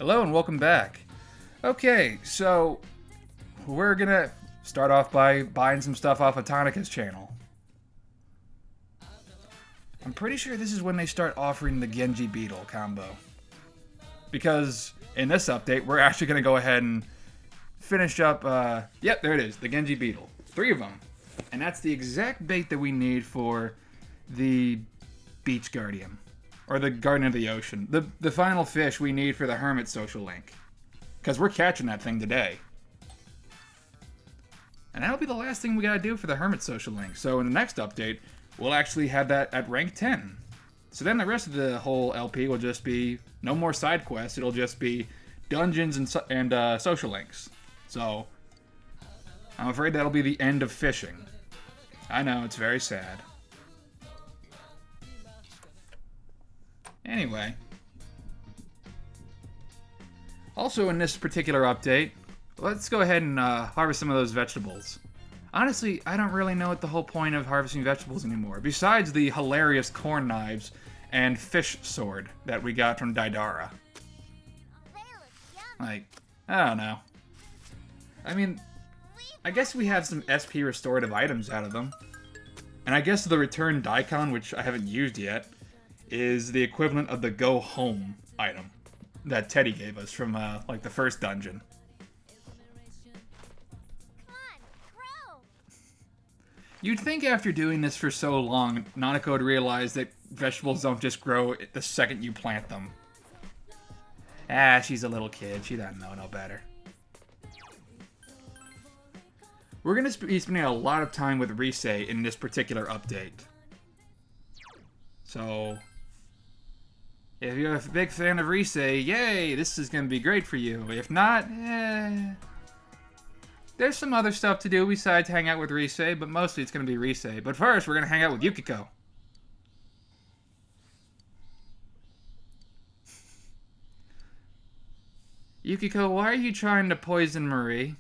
Hello and welcome back. Okay, so we're gonna start off by buying some stuff off of Tonica's channel. I'm pretty sure this is when they start offering the Genji Beetle combo. Because in this update, we're actually gonna go ahead and finish up, yep, there it is, the Genji Beetle. 3 of them. And that's the exact bait that we need for the Beach Guardian. Or the Guardian of the Ocean. The final fish we need for the Hermit social link. Because we're catching that thing today. And that'll be the last thing we gotta do for the Hermit social link. So in the next update, we'll actually have that at rank 10. So then the rest of the whole LP will just be no more side quests. It'll just be dungeons and social links. So I'm afraid that'll be the end of fishing. I know, it's very sad. Anyway. Also in this particular update, let's go ahead and harvest some of those vegetables. Honestly, I don't really know what the whole point of harvesting vegetables anymore, besides the hilarious corn knives and fish sword that we got from Daidara. Like, I don't know. I mean, I guess we have some SP restorative items out of them. And I guess the return daikon, which I haven't used yet, is the equivalent of the go home item that Teddy gave us from like the first dungeon. You'd think after doing this for so long, Nanako would realize that vegetables don't just grow the second you plant them. Ah, she's a little kid. She doesn't know no better. We're going to be spending a lot of time with Rise in this particular update. So, if you're a big fan of Rise, yay, this is going to be great for you. If not, there's some other stuff to do besides hang out with Rise, but mostly it's going to be Rise. But first, we're going to hang out with Yukiko. Yukiko, why are you trying to poison Marie?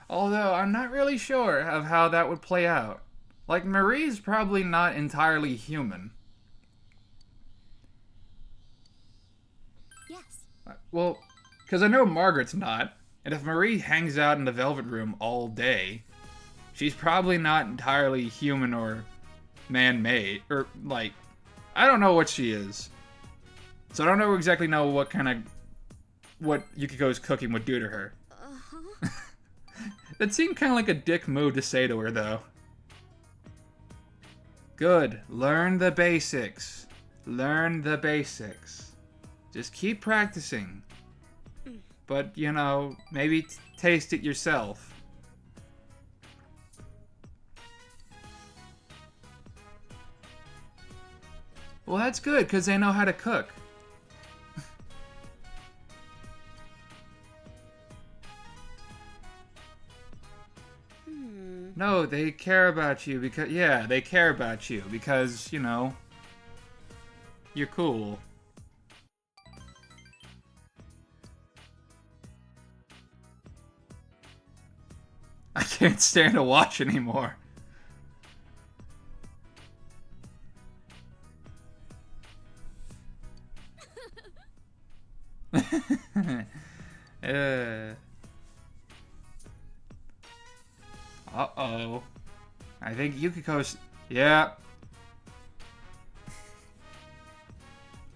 Although, I'm not really sure of how that would play out. Like, Marie's probably not entirely human. Yes. Well, because I know Margaret's not. And if Marie hangs out in the Velvet Room all day, she's probably not entirely human or man-made. Or, like, I don't know what she is. So I don't exactly know what Yukiko's cooking would do to her. That seemed kind of like a dick move to say to her, though. Good. Learn the basics. Learn the basics. Just keep practicing. But, you know, maybe taste it yourself. Well, that's good, because they know how to cook. No, they care about you because, yeah, they care about you because, you know, you're cool. I can't stand to watch anymore. Uh-oh. I think Yukiko's... Yeah.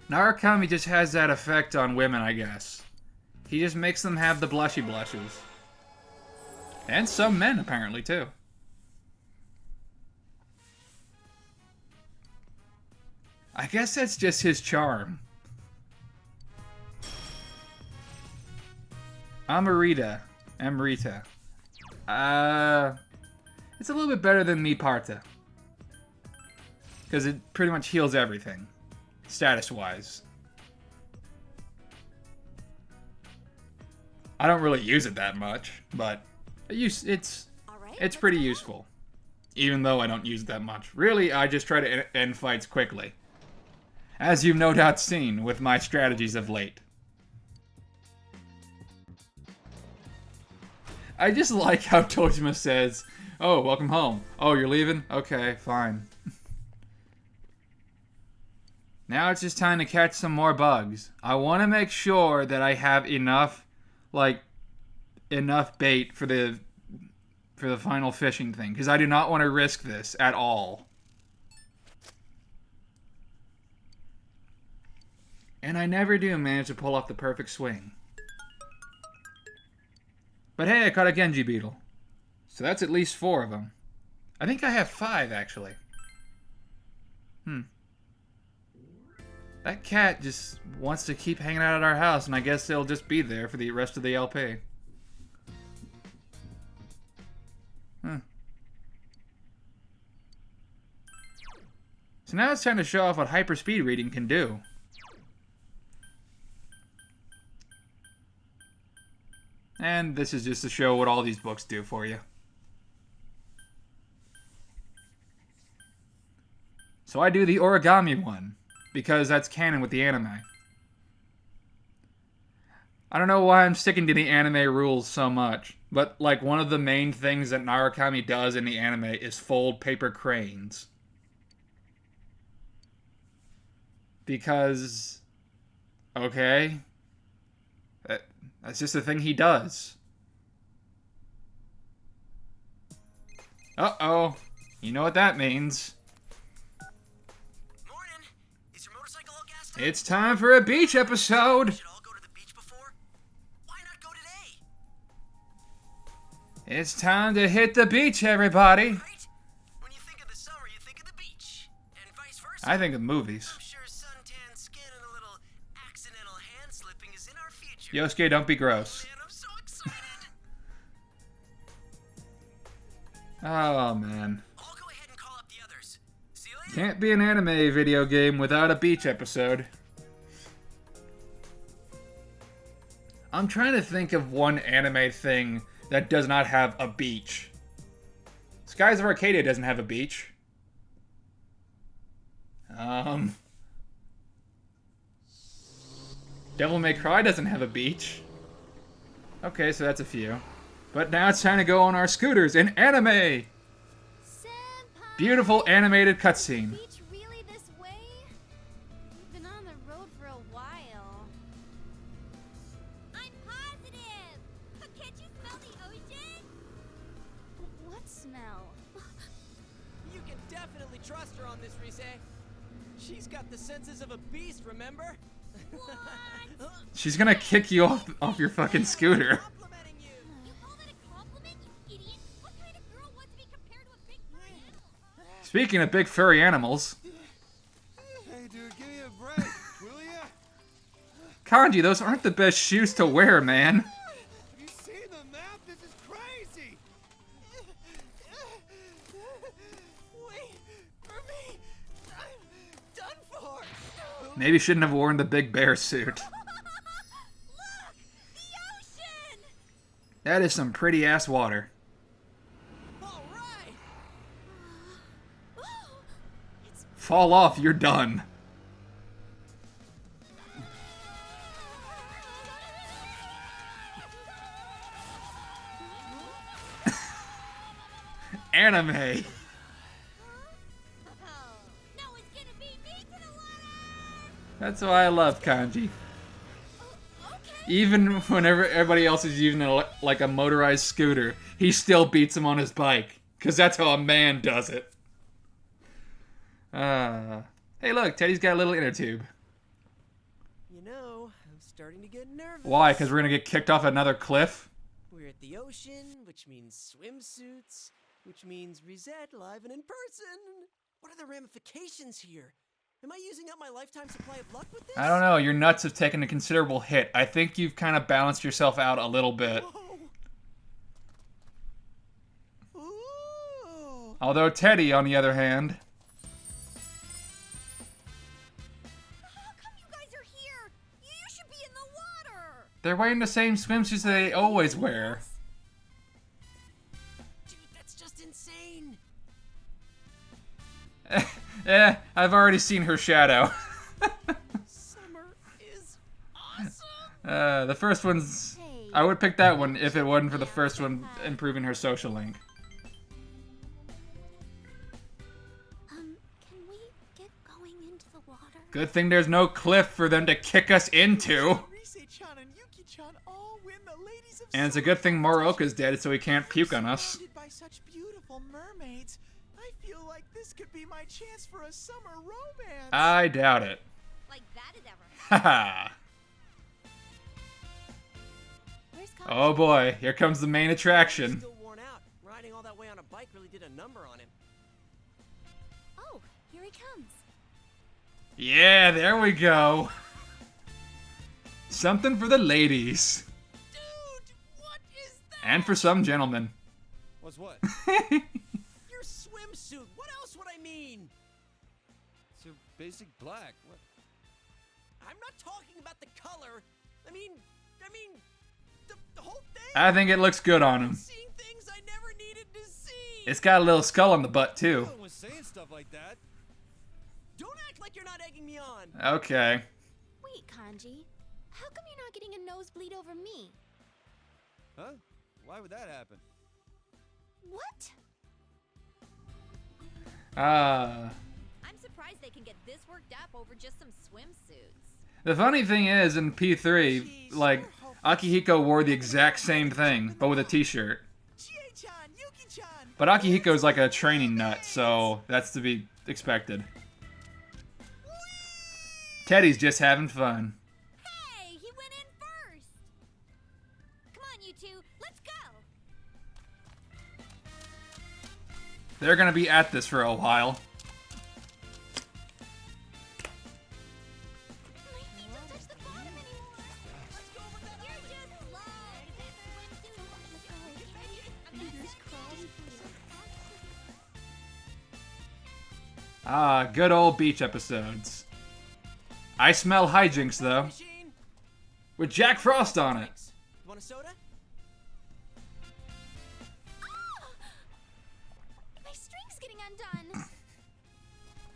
Narukami just has that effect on women, I guess. He just makes them have the blushy blushes. And some men, apparently, too. I guess that's just his charm. Amrita. It's a little bit better than Mi Parta. Because it pretty much heals everything. Status-wise. I don't really use it that much, but it's pretty useful. Even though I don't use it that much. Really, I just try to end fights quickly. As you've no doubt seen with my strategies of late. I just like how Tojima says, "Oh, welcome home. Oh, you're leaving? Okay, fine." Now it's just time to catch some more bugs. I want to make sure that I have enough, like, enough bait for the final fishing thing, because I do not want to risk this at all. And I never do manage to pull off the perfect swing. But hey, I caught a Genji beetle. So that's at least 4 of them. I think I have 5, actually. That cat just wants to keep hanging out at our house, and I guess it'll just be there for the rest of the LP. So now it's time to show off what hyperspeed reading can do. And this is just to show what all these books do for you. So I do the origami one, because that's canon with the anime. I don't know why I'm sticking to the anime rules so much, but like one of the main things that Narukami does in the anime is fold paper cranes. Because, okay, that's just a thing he does. Uh-oh, you know what that means. Morning. Is your motorcycle all gassed up? It's time for a beach episode. Should all go to the beach before? Why not go today? It's time to hit the beach, everybody. Right? When you think of the summer, you think of the beach. And vice versa. I think of movies. I'm sure suntan skin and a little accidental hand slipping is in our future. Yosuke, don't be gross. Man, I'm so excited. Oh, man. I'll go ahead and call up the others. See you later. Can't be an anime video game without a beach episode. I'm trying to think of one anime thing that does not have a beach. Skies of Arcadia doesn't have a beach. Devil May Cry doesn't have a beach. Okay, so that's a few. But now it's time to go on our scooters in anime! Senpai! Beautiful animated cutscene. Beach really this way? We've been on the road for a while. I'm positive! Can't you smell the ocean? What smell? You can definitely trust her on this, Rise. She's got the senses of a beast, remember? What? She's gonna kick you off your fucking scooter. Complimenting you. You call that a compliment, you idiot? What kind of girl wants to be compared to a big furry animal, huh? Speaking of big furry animals, Hey, dude, give me a break, will ya? Kanji, those aren't the best shoes to wear, man. Have you seen the map? This is crazy. Wait for me. I'm done for. Maybe shouldn't have worn the big bear suit. Look! The ocean! That is some pretty ass water. All right. It's Fall off, you're done. Anime. Oh, now it's gonna be me to the water! That's why I love Kanji. Okay. Even whenever everybody else is using like a motorized scooter, he still beats him on his bike. Because that's how a man does it. Hey look, Teddy's got a little inner tube. You know, I'm starting to get nervous. Why? Because we're going to get kicked off another cliff? We're at the ocean, which means swimsuits, which means Reset live and in person. What are the ramifications here? Am I using up my lifetime supply of luck with this? I don't know, your nuts have taken a considerable hit. I think you've kind of balanced yourself out a little bit. Whoa. Ooh. Although Teddy, on the other hand... How come you guys are here? You should be in the water! They're wearing the same swimsuits they always wear. Dude, that's just insane. I've already seen her shadow. Summer is awesome. The first one's... Hey, I would pick that one if it wasn't for the first one improving her social link. can we get going into the water. Good thing there's no cliff for them to kick us into. Rise-chan and Yuki-chan all win the Ladies of And it's a Summer good thing competition. Moroka's dead so he can't puke on us. Surrounded by such beautiful mermaids, I feel like this could be my chance for a summer romance. I doubt it. Like that is ever. Haha. Where's Kanji? Oh boy, here comes the main attraction. Still worn out. Riding all that way on a bike really did a number on him. Oh, here he comes. Yeah, there we go. Something for the ladies. Dude, what is that? And for some gentlemen. What's what? Your swimsuit. What else would I mean? It's your basic black. What? I'm not talking about the color. I mean, the whole thing. I think it looks good on him. Seeing things I never needed to see. It's got a little skull on the butt too. No one was saying stuff like that. Don't act like you're not egging me on. Okay. Wait, Kanji. How come you're not getting a nosebleed over me? Huh? Why would that happen? What? I'm surprised they can get this worked up over just some swimsuits. The funny thing is, in P3, like, Akihiko wore the exact same thing, but with a t-shirt. Chie-chan, Yuki-chan. But Akihiko's like a training nut, so that's to be expected. Teddy's just having fun. Hey, he went in first. Come on, you two. Let's go. They're gonna be at this for a while. My feet don't touch the bottom anymore. Let's go over that. You're just slow. Ah, good old beach episodes. I smell hijinks though, Machine. with Jack Frost on it. Thanks. You want a soda? My string's getting undone.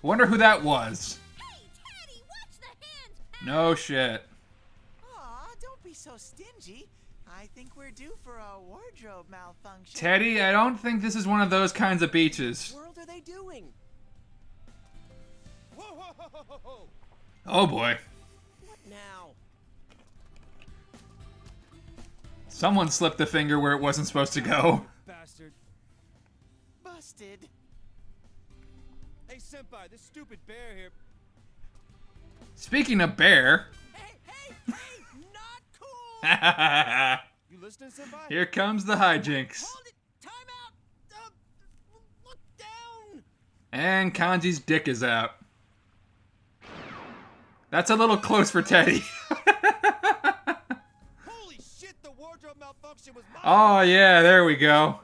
Wonder who that was. Hey, Teddy, watch the hands. No shit. Aw, don't be so stingy. I think we're due for a wardrobe malfunction. Teddy, I don't think this is one of those kinds of beaches. What world are they doing? Whoa, whoa, whoa, whoa, whoa. Oh boy. What now? Someone slipped the finger where it wasn't supposed to go. Bastard. Busted. Hey, senpai, this stupid bear here. Speaking of bear. Hey, not cool. You listening, senpai? Here comes the hijinks. Hold it. Time out. Look down. And Kanji's dick is out. That's a little close for Teddy. Holy shit, the wardrobe malfunction was mine. Oh yeah, there we go.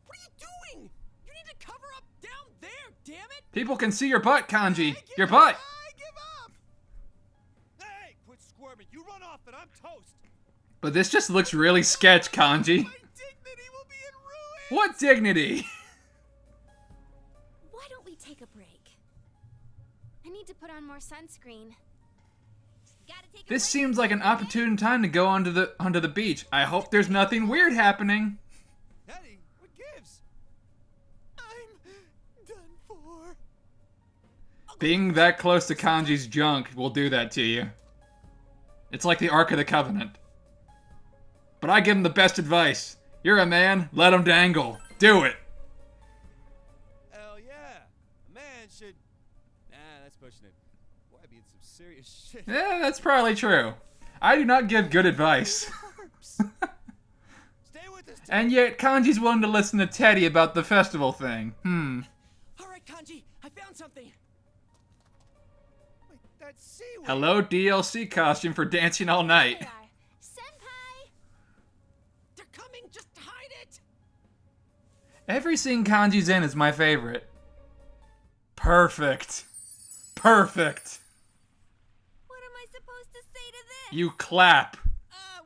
What are you doing? You need to cover up down there, damn it. People can see your butt, Kanji. Your butt. I give up. Hey, quit squirming. You run off and I'm toast. But this just looks really sketch, Kanji. My dignity will be in ruin. What dignity? Why don't we take a break? I need to put on more sunscreen. Gotta take a This break. seems like an opportune time to go onto the beach. I hope there's nothing weird happening. Eddie, what gives? I'm done for. Being that close to Kanji's junk will do that to you. It's like the Ark of the Covenant. But I give him the best advice. You're a man, let him dangle. Do it. Hell yeah. A man should. Nah, that's pushing it. Boy, I'd be in some serious shit. Yeah, that's probably true. I do not give good advice. Stay with us. And yet, Kanji's willing to listen to Teddy about the festival thing. All right, Kanji, I found something. Wait, that's seaweed. Hello, DLC costume for dancing all night. There. Senpai! They're coming. Just hide it. Every scene Kanji's in is my favorite. Perfect. Perfect. What am I supposed to say to this? You clap.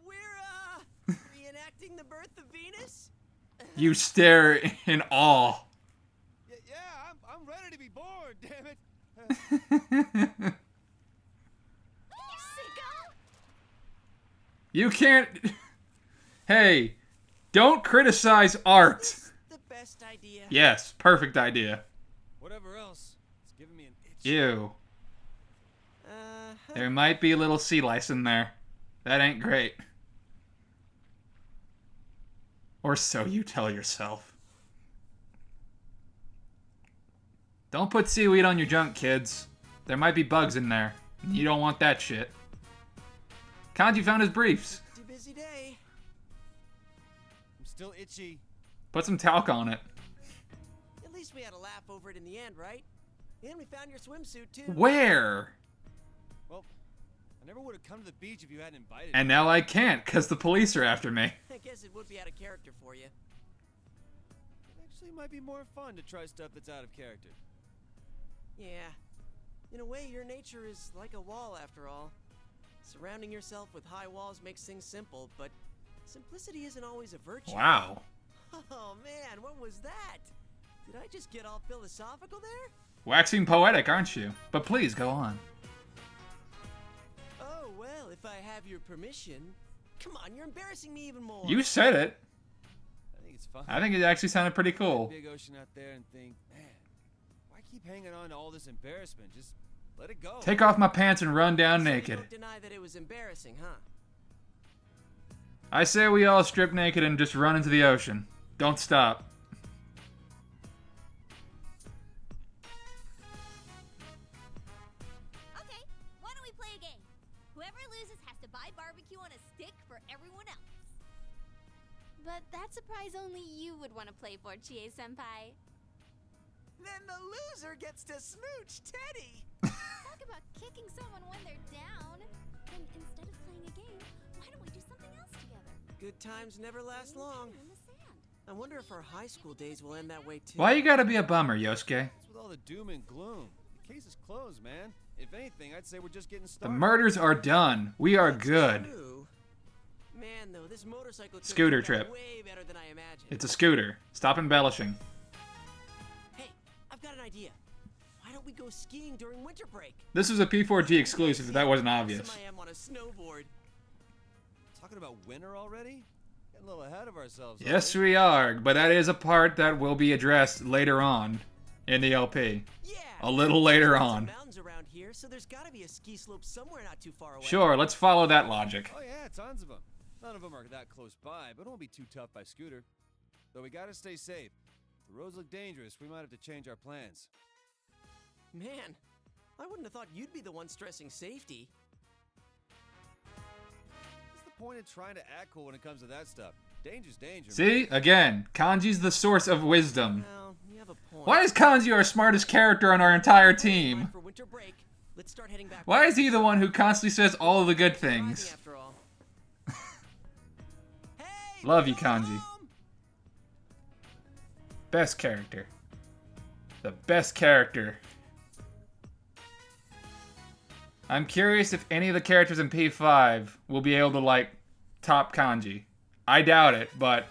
We're reenacting the birth of Venus. You stare in awe. Yeah, I'm ready to be born, damn it. You sicko! You can't. Hey, don't criticize art. The best idea. Yes, perfect idea. Whatever else, it's giving me an itch. Ew. There might be a little sea lice in there. That ain't great. Or so you tell yourself. Don't put seaweed on your junk, kids. There might be bugs in there. You don't want that shit. Kanji found his briefs. Too busy day. I'm still itchy. Put some talc on it. At least we had a laugh over it in the end, right? And we found your swimsuit too. Where? Well, I never would have come to the beach if you hadn't invited And me. now I can't, because the police are after me. I guess it would be out of character for you. It actually might be more fun to try stuff that's out of character. Yeah. In a way, your nature is like a wall after all. Surrounding yourself with high walls makes things simple, but simplicity isn't always a virtue. Wow. Oh man, what was that? Did I just get all philosophical there? Waxing poetic, aren't you? But please, go on. Oh, well, if I have your permission. Come on, you're embarrassing me even more. You said it. I think it's fun. I think it actually sounded pretty cool. Big ocean out there and think, man, why keep hanging on to all this embarrassment? Just let it go. Take off my pants and run down So you naked. don't deny that it was embarrassing, huh? I say we all strip naked and just run into the ocean. Don't stop. Okay, why don't we play a game? Whoever loses has to buy barbecue on a stick for everyone else. But that surprise only you would want to play for, Chie-senpai. Then the loser gets to smooch Teddy. Talk about kicking someone when they're down. Then instead of playing a game, why don't we do something else together? Good times never last long. In the sand. I wonder if our high school days will end that way too. Why you gotta be a bummer, Yosuke? What's with all the doom and gloom? The case is closed, man. If anything, I'd say we're just getting The started. murders are done. We are good. True. Man, though, this motorcycle trip Scooter turned out trip. way better than I imagined. It's a scooter. Stop embellishing. Hey, I've got an idea. Why don't we go skiing during winter break? This was a P4G exclusive, if that wasn't obvious. Awesome I am on a snowboard. Talking about winter already? Getting a little ahead of ourselves. Yes, aren't we are, but that is a part that will be addressed later on in the LP. Yeah. A little later There's on. mountains around here, so there's got to be a ski slope somewhere not too far away. Sure, let's follow that logic. Oh yeah, tons of them. None of them are that close by, but it won't be too tough by scooter. Though we gotta stay safe. If the roads look dangerous, we might have to change our plans. Man, I wouldn't have thought you'd be the one stressing safety. What's the point of trying to act cool when it comes to that stuff? Danger's danger. See? Again, Kanji's the source of wisdom. Well, you have a point. Why is Kanji our smartest character on our entire team? For winter break, let's start heading back. Why is he the one who constantly says all of the good Driving things? after all. Hey, Love you, go Kanji. home! Best character. The best character. I'm curious if any of the characters in P5 will be able to, like, top Kanji. I doubt it, but...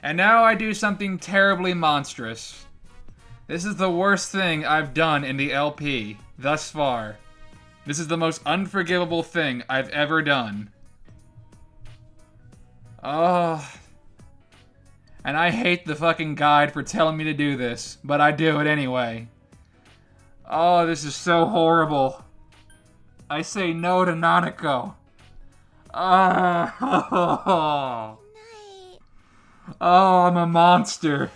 And now I do something terribly monstrous. This is the worst thing I've done in the LP thus far. This is the most unforgivable thing I've ever done. Oh... And I hate the fucking guide for telling me to do this, but I do it anyway. Oh, this is so horrible. I say no to Nanako. Oh, Night. oh, I'm a monster.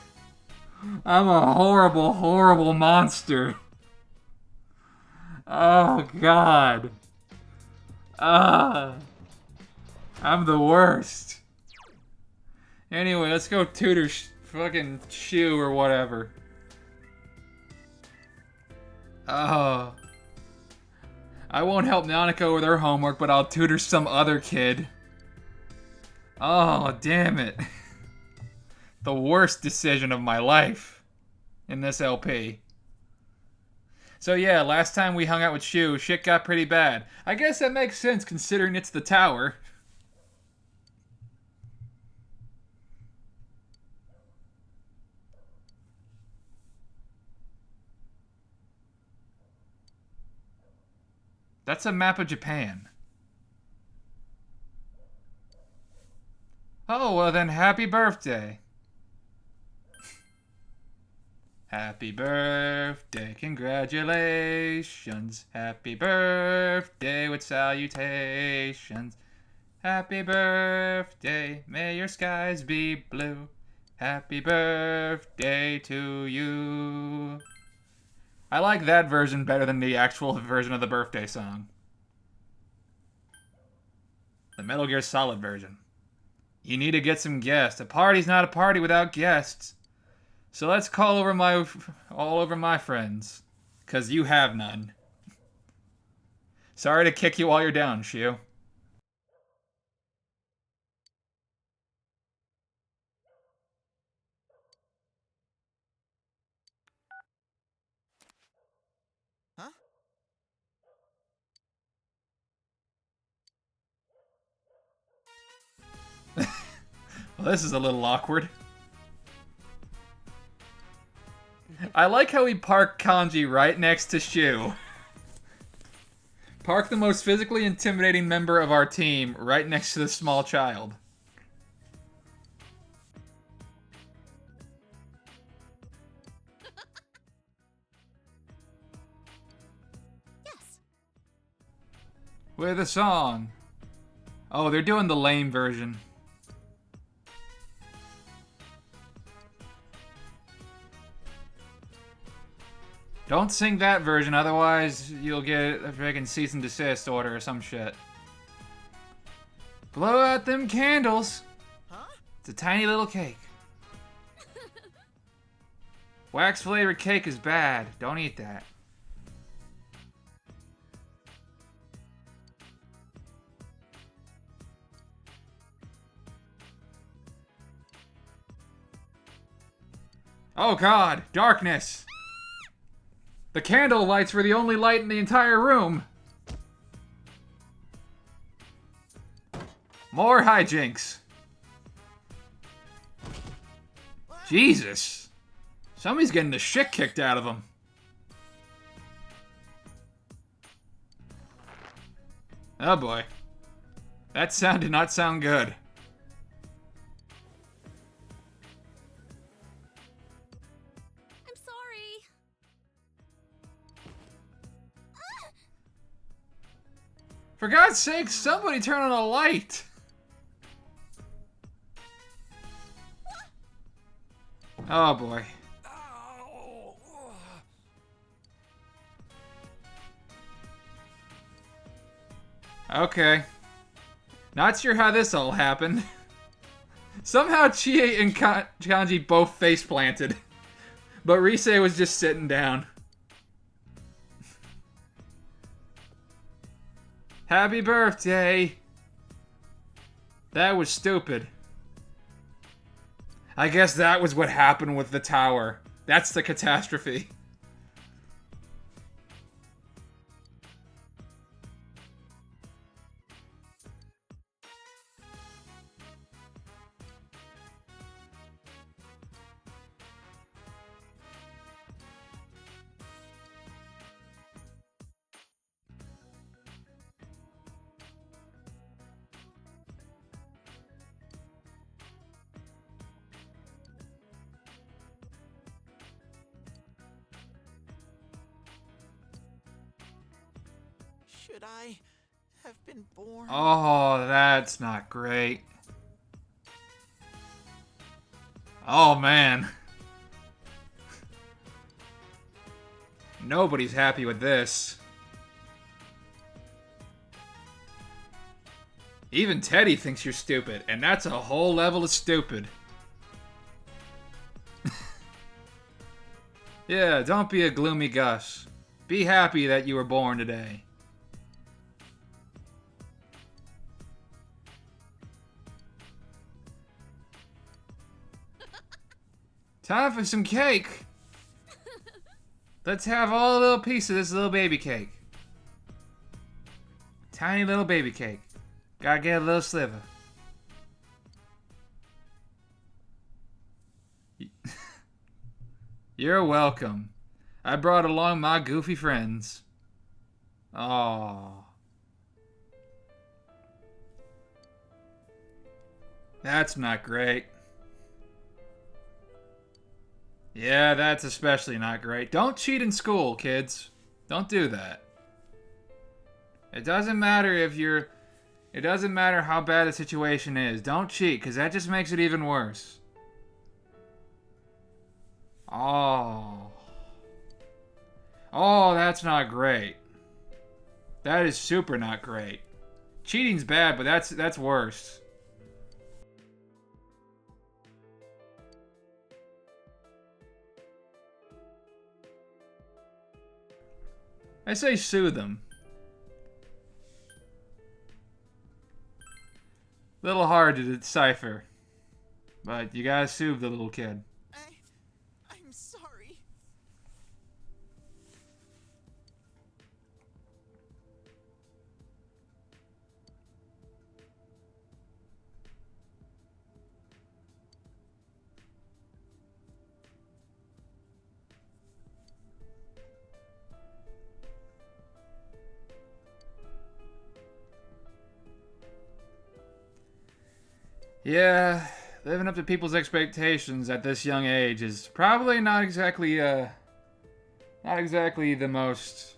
I'm a horrible, horrible monster. Oh, God. I'm the worst. Anyway, let's go tutor fucking Shu or whatever. Oh. I won't help Nanako with her homework, but I'll tutor some other kid. Oh, damn it. The worst decision of my life in this LP. So yeah, last time we hung out with Shu, shit got pretty bad. I guess that makes sense considering it's the tower. That's a map of Japan. Oh, well then happy birthday. Happy birthday, congratulations. Happy birthday with salutations. Happy birthday, may your skies be blue. Happy birthday to you. I like that version better than the actual version of the birthday song. The Metal Gear Solid version. You need to get some guests. A party's not a party without guests. So let's call over all over my friends. 'Cause you have none. Sorry to kick you while you're down, Shu. Huh? Well, this is a little awkward. I like how we park Kanji right next to Shu. Park the most physically intimidating member of our team right next to the small child. Yes. With a song. Oh, they're doing the lame version. Don't sing that version, otherwise you'll get a friggin' cease and desist order or some shit. Blow out them candles. Huh? It's a tiny little cake. Wax flavored cake is bad. Don't eat that. Oh god, darkness! The candle lights were the only light in the entire room! More hijinks! Jesus! Somebody's getting the shit kicked out of them. Oh boy. That sound did not sound good. I'm sorry. For God's sake, somebody turn on a light! Oh boy. Okay. Not sure how this all happened. Somehow Chie and Kanji both face planted. But Rise was just sitting down. Happy birthday! That was stupid. I guess that was what happened with the tower. That's the catastrophe. Should I have been born? Oh, that's not great. Oh, man. Nobody's happy with this. Even Teddy thinks you're stupid, and that's a whole level of stupid. Yeah, don't be a gloomy Gus. Be happy that you were born today. Time for some cake. Let's have all a little piece of this little baby cake. Tiny little baby cake. Gotta get a little sliver. You're welcome. I brought along my goofy friends. Aww. That's not great. Yeah, that's especially not great. Don't cheat in school, kids. Don't do that. It doesn't matter if you're... It doesn't matter how bad the situation is. Don't cheat, because that just makes it even worse. Oh. Oh, that's not great. That is super not great. Cheating's bad, but that's worse. I say sue them. Little hard to decipher, but you gotta soothe the little kid. I'm sorry. Yeah, living up to people's expectations at this young age is probably not exactly the most,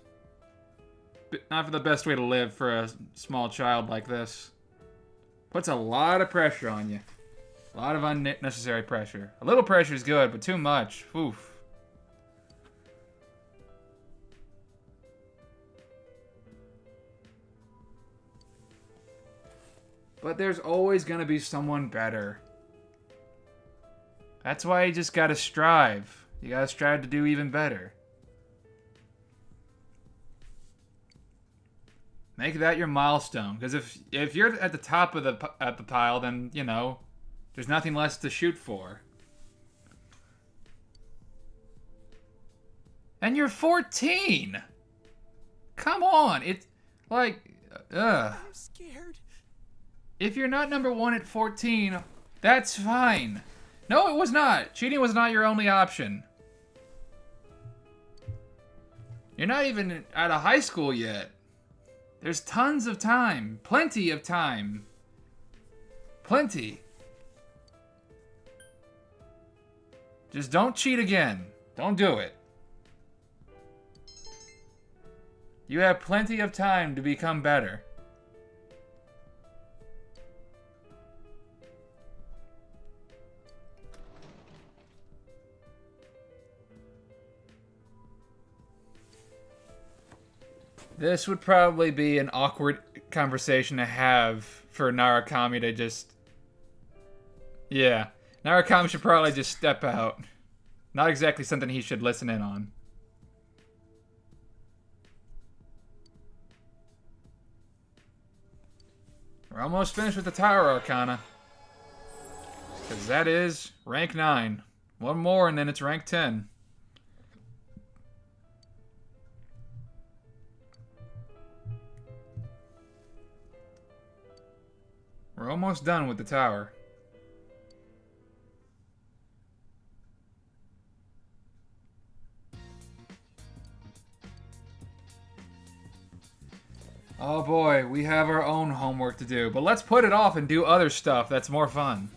not the best way to live for a small child like this. Puts a lot of pressure on you. A lot of unnecessary pressure. A little pressure is good, but too much, oof. But there's always gonna be someone better. That's why you just gotta strive. You gotta strive to do even better. Make that your milestone. Because if you're at the top of the pile, then, you know, there's nothing less to shoot for. And you're 14! Come on! It's like... I'm scared. If you're not number 1 at 14, that's fine. No, it was not. Cheating was not your only option. You're not even out of high school yet. There's tons of time. Plenty of time. Plenty. Just don't cheat again. Don't do it. You have plenty of time to become better. This would probably be an awkward conversation to have for Narukami to just... Yeah. Narukami should probably just step out. Not exactly something he should listen in on. We're almost finished with the Tower Arcana. Because that is rank 9. One more and then it's rank 10. We're almost done with the tower. Oh boy, we have our own homework to do, but let's put it off and do other stuff that's more fun.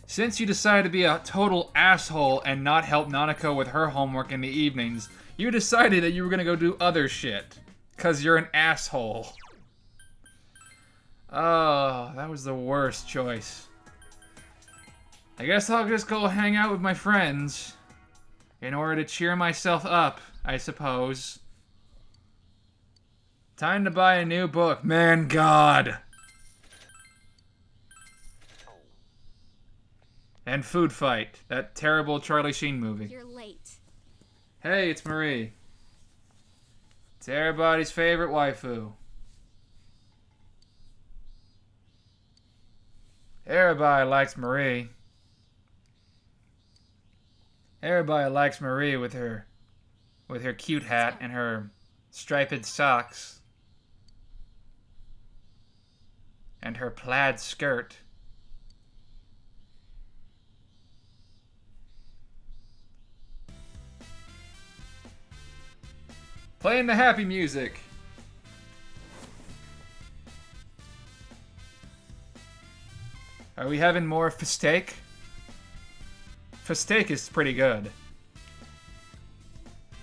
Since you decided to be a total asshole and not help Nanako with her homework in the evenings, you decided that you were gonna go do other shit. 'Cause you're an asshole. Oh, that was the worst choice. I guess I'll just go hang out with my friends. In order to cheer myself up, I suppose. Time to buy a new book. Man, God. And Food Fight. That terrible Charlie Sheen movie. You're late. Hey, it's Marie. It's everybody's favorite waifu. Everybody likes Marie. Everybody likes Marie with her cute hat and her striped socks. And her plaid skirt. Playing the happy music. Are we having more steak? Steak is pretty good.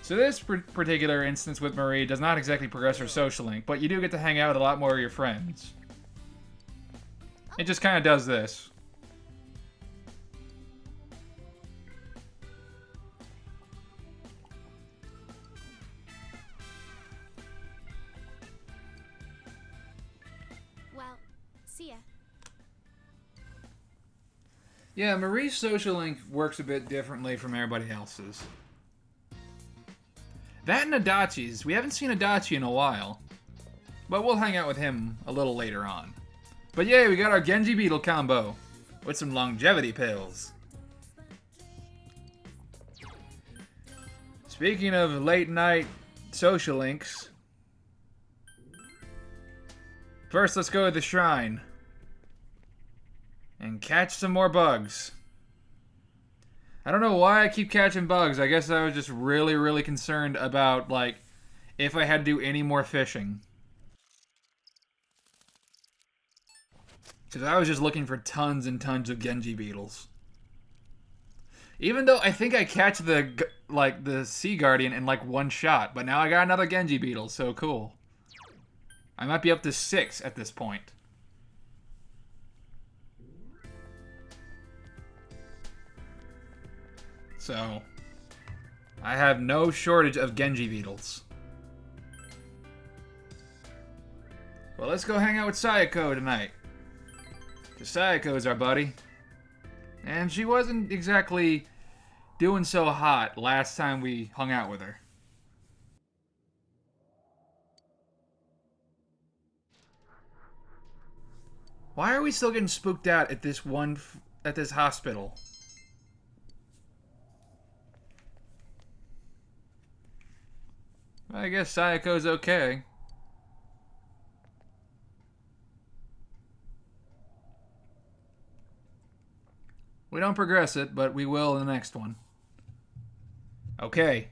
So this particular instance with Marie does not exactly progress her social link, but you do get to hang out with a lot more of your friends. It just kind of does this. Well, see ya. Yeah, Marie's social link works a bit differently from everybody else's. That and Adachi's. We haven't seen Adachi in a while. But we'll hang out with him a little later on. But yeah, we got our Genji Beetle combo. With some longevity pills. Speaking of late night social links. First, let's go to the shrine. And catch some more bugs. I don't know why I keep catching bugs. I guess I was just really, really concerned about, like, if I had to do any more fishing. Because I was just looking for tons and tons of Genji beetles. Even though I think I catch the Sea Guardian in, like, one shot. But now I got another Genji beetle, so cool. I might be up to 6 at this point. So, I have no shortage of Genji beetles. Well, let's go hang out with Sayako tonight. Because Sayako is our buddy. And she wasn't exactly doing so hot last time we hung out with her. Why are we still getting spooked out at this hospital? I guess Sayako's okay. We don't progress it, but we will in the next one. Okay.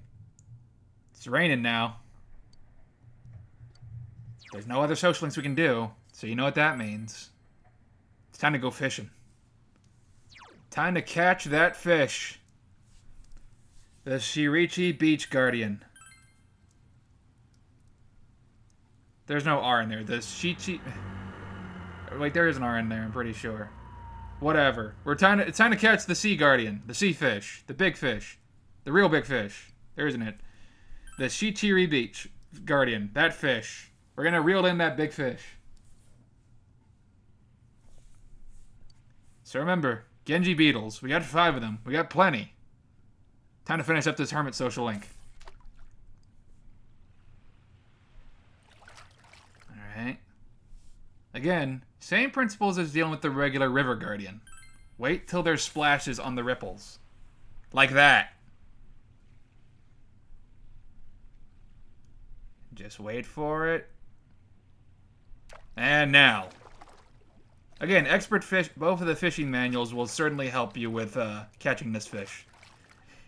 It's raining now. There's no other social links we can do, so you know what that means. It's time to go fishing. Time to catch that fish. The Shirichi Beach Guardian. There's no R in there. The Shichi... Wait, there is an R in there, I'm pretty sure. Whatever. It's time to catch the Sea Guardian. The sea fish. The big fish. The real big fish. There isn't it. The Shichiri Beach Guardian. That fish. We're gonna reel in that big fish. So remember, Genji beetles. We got 5 of them. We got plenty. Time to finish up this hermit social link. Alright. Again, same principles as dealing with the regular river guardian. Wait till there's splashes on the ripples. Like that. Just wait for it. And now. Again, expert fish, both of the fishing manuals will certainly help you with catching this fish.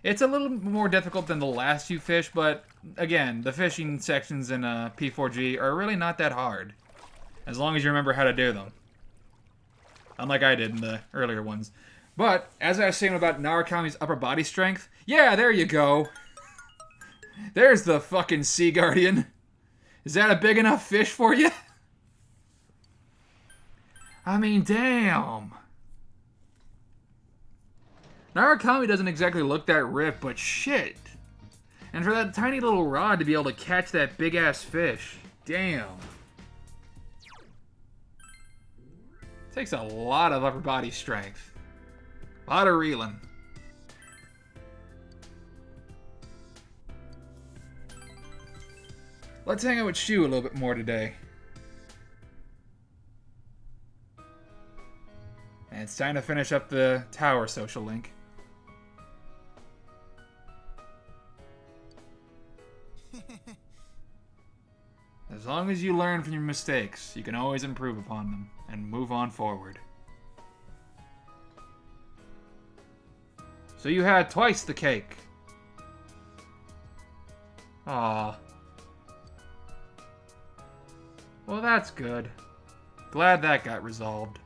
It's a little more difficult than the last few fish, but again, the fishing sections in P4G are really not that hard. As long as you remember how to do them. Unlike I did in the earlier ones. But, as I was saying about Narukami's upper body strength, yeah, there you go. There's the fucking Sea Guardian. Is that a big enough fish for you? I mean, damn. Narukami doesn't exactly look that ripped, but shit. And for that tiny little rod to be able to catch that big-ass fish, damn. Takes a lot of upper body strength. A lot of reeling. Let's hang out with Shu a little bit more today. And it's time to finish up the tower social link. As long as you learn from your mistakes, you can always improve upon them and move on forward. So you had twice the cake. Aww. Well, that's good. Glad that got resolved.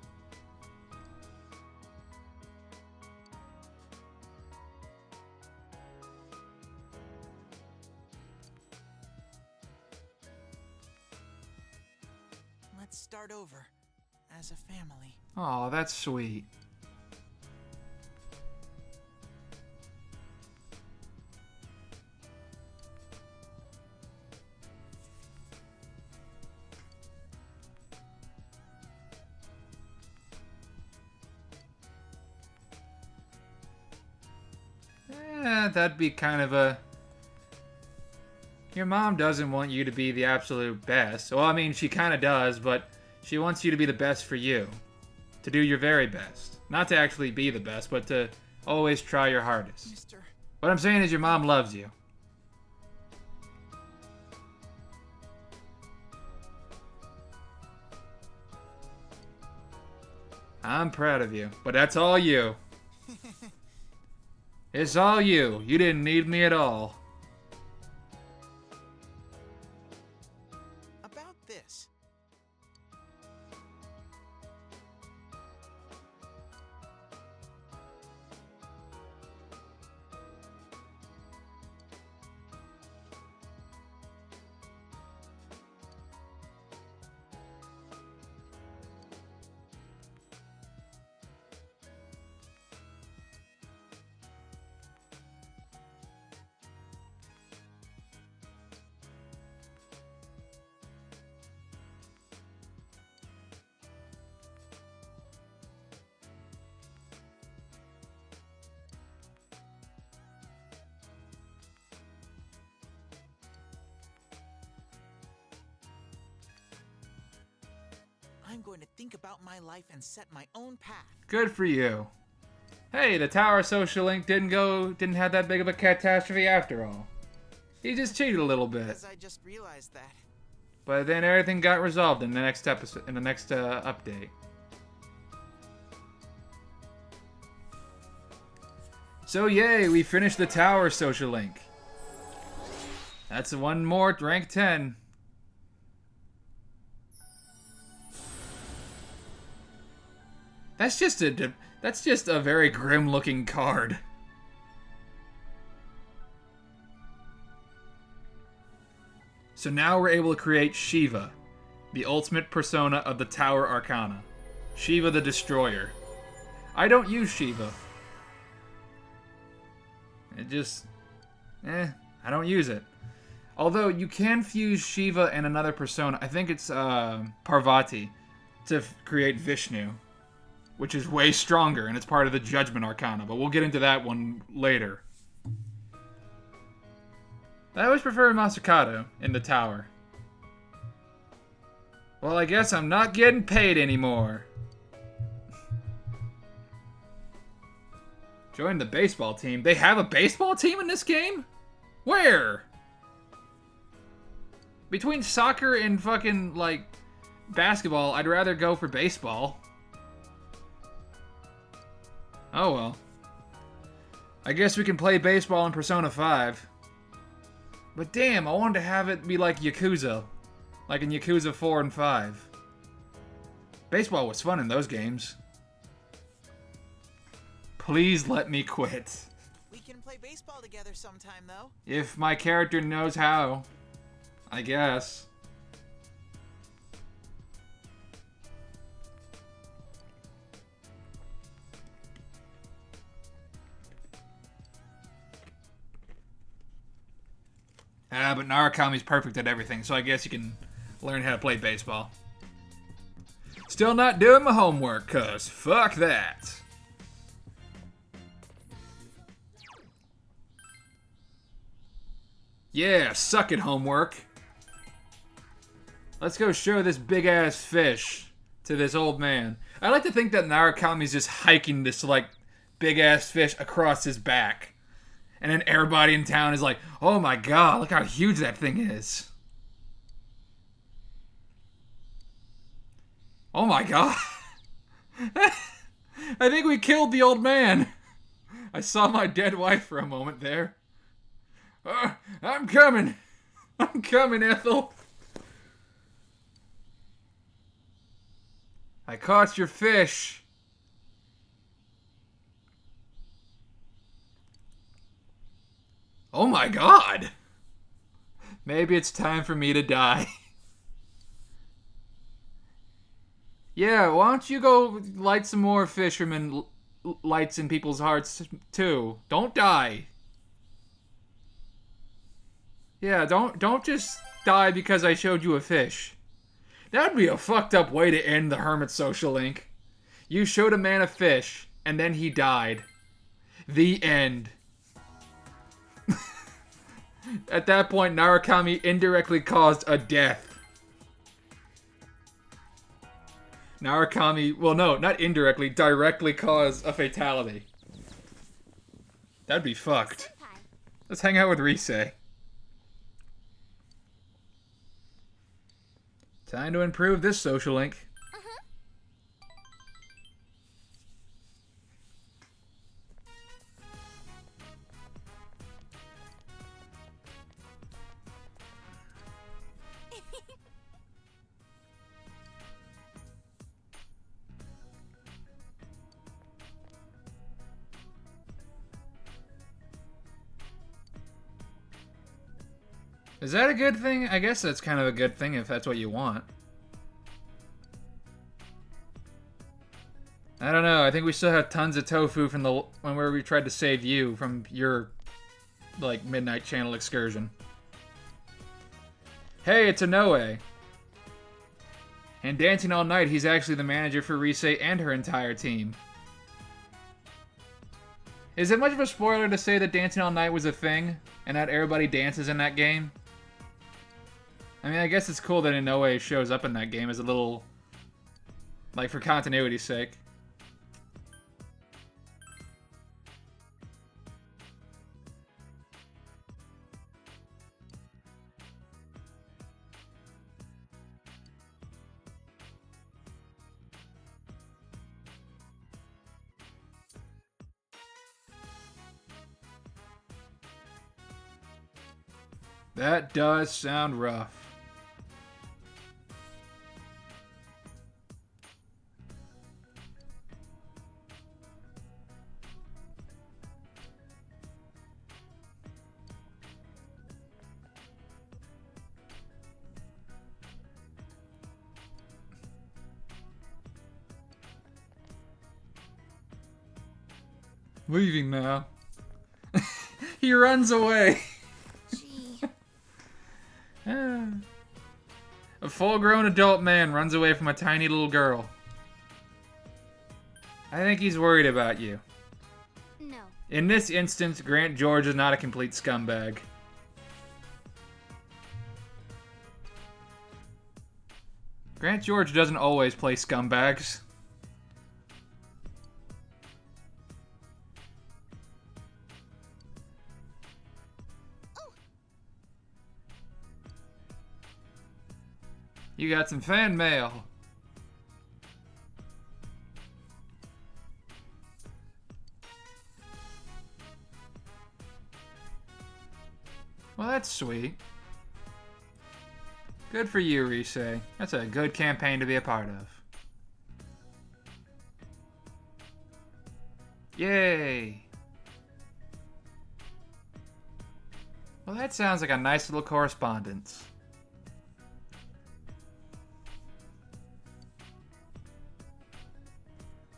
let's start over. As a family. Oh, that's sweet. That'd be kind of a... Your mom doesn't want you to be the absolute best. Well, I mean, she kind of does, but she wants you to be the best for you. To do your very best. Not to actually be the best, but to always try your hardest. Mr. What I'm saying is your mom loves you. I'm proud of you, but that's all you. It's all you. You didn't need me at all. About this. I'm going to think about my life and set my own path. Good for you. Hey, the Tower Social Link didn't have that big of a catastrophe after all. He just cheated a little bit. Because I just realized that. But then everything got resolved in the next episode, in the next update. So yay, we finished the Tower Social Link. That's one more rank 10. That's just a very grim looking card. So now we're able to create Shiva, the ultimate persona of the Tower Arcana. Shiva the Destroyer. I don't use Shiva. I don't use it. Although you can fuse Shiva and another persona, I think it's Parvati, to create Vishnu, which is way stronger, and it's part of the Judgment Arcana, but we'll get into that one later. I always prefer Masakado in the tower. Well, I guess I'm not getting paid anymore. Join the baseball team. They have a baseball team in this game? Where? Between soccer and fucking, like, basketball, I'd rather go for baseball. Oh well. I guess we can play baseball in Persona 5. But damn, I wanted to have it be like Yakuza. Like in Yakuza 4 and 5. Baseball was fun in those games. Please let me quit. We can play baseball together sometime, though. If my character knows how. I guess. But Narukami's perfect at everything, so I guess you can learn how to play baseball. Still not doing my homework, cuz fuck that. Yeah, suck it, homework. Let's go show this big-ass fish to this old man. I like to think that Narukami's just hiking this, like, big-ass fish across his back. And then everybody in town is like, oh my god, look how huge that thing is. Oh my god. I think we killed the old man. I saw my dead wife for a moment there. I'm coming. I'm coming, Ethel. I caught your fish. Oh my god! Maybe it's time for me to die. Yeah, why don't you go light some more fisherman lights in people's hearts too? Don't die. Yeah, don't just die because I showed you a fish. That'd be a fucked up way to end the Hermit social link. You showed a man a fish, and then he died. The end. At that point, Narukami indirectly caused a death. Narukami, well no, not indirectly, directly caused a fatality. That'd be fucked. Let's hang out with Rise. Time to improve this social link. Is that a good thing? I guess that's kind of a good thing if that's what you want. I don't know. I think we still have tons of tofu from the where we tried to save you from your like midnight channel excursion. Hey, it's Inoue. And Dancing All Night, he's actually the manager for Rise and her entire team. Is it much of a spoiler to say that Dancing All Night was a thing and that everybody dances in that game? I mean, I guess it's cool that Inoue shows up in that game as a little, like, for continuity's sake. That does sound rough. Leaving now. He runs away. Gee. A full-grown adult man runs away from a tiny little girl. I think he's worried about you. No. In this instance, Grant George is not a complete scumbag. Grant George doesn't always play scumbags. You got some fan mail. Well, that's sweet. Good for you, Rise. That's a good campaign to be a part of. Yay! Well, that sounds like a nice little correspondence.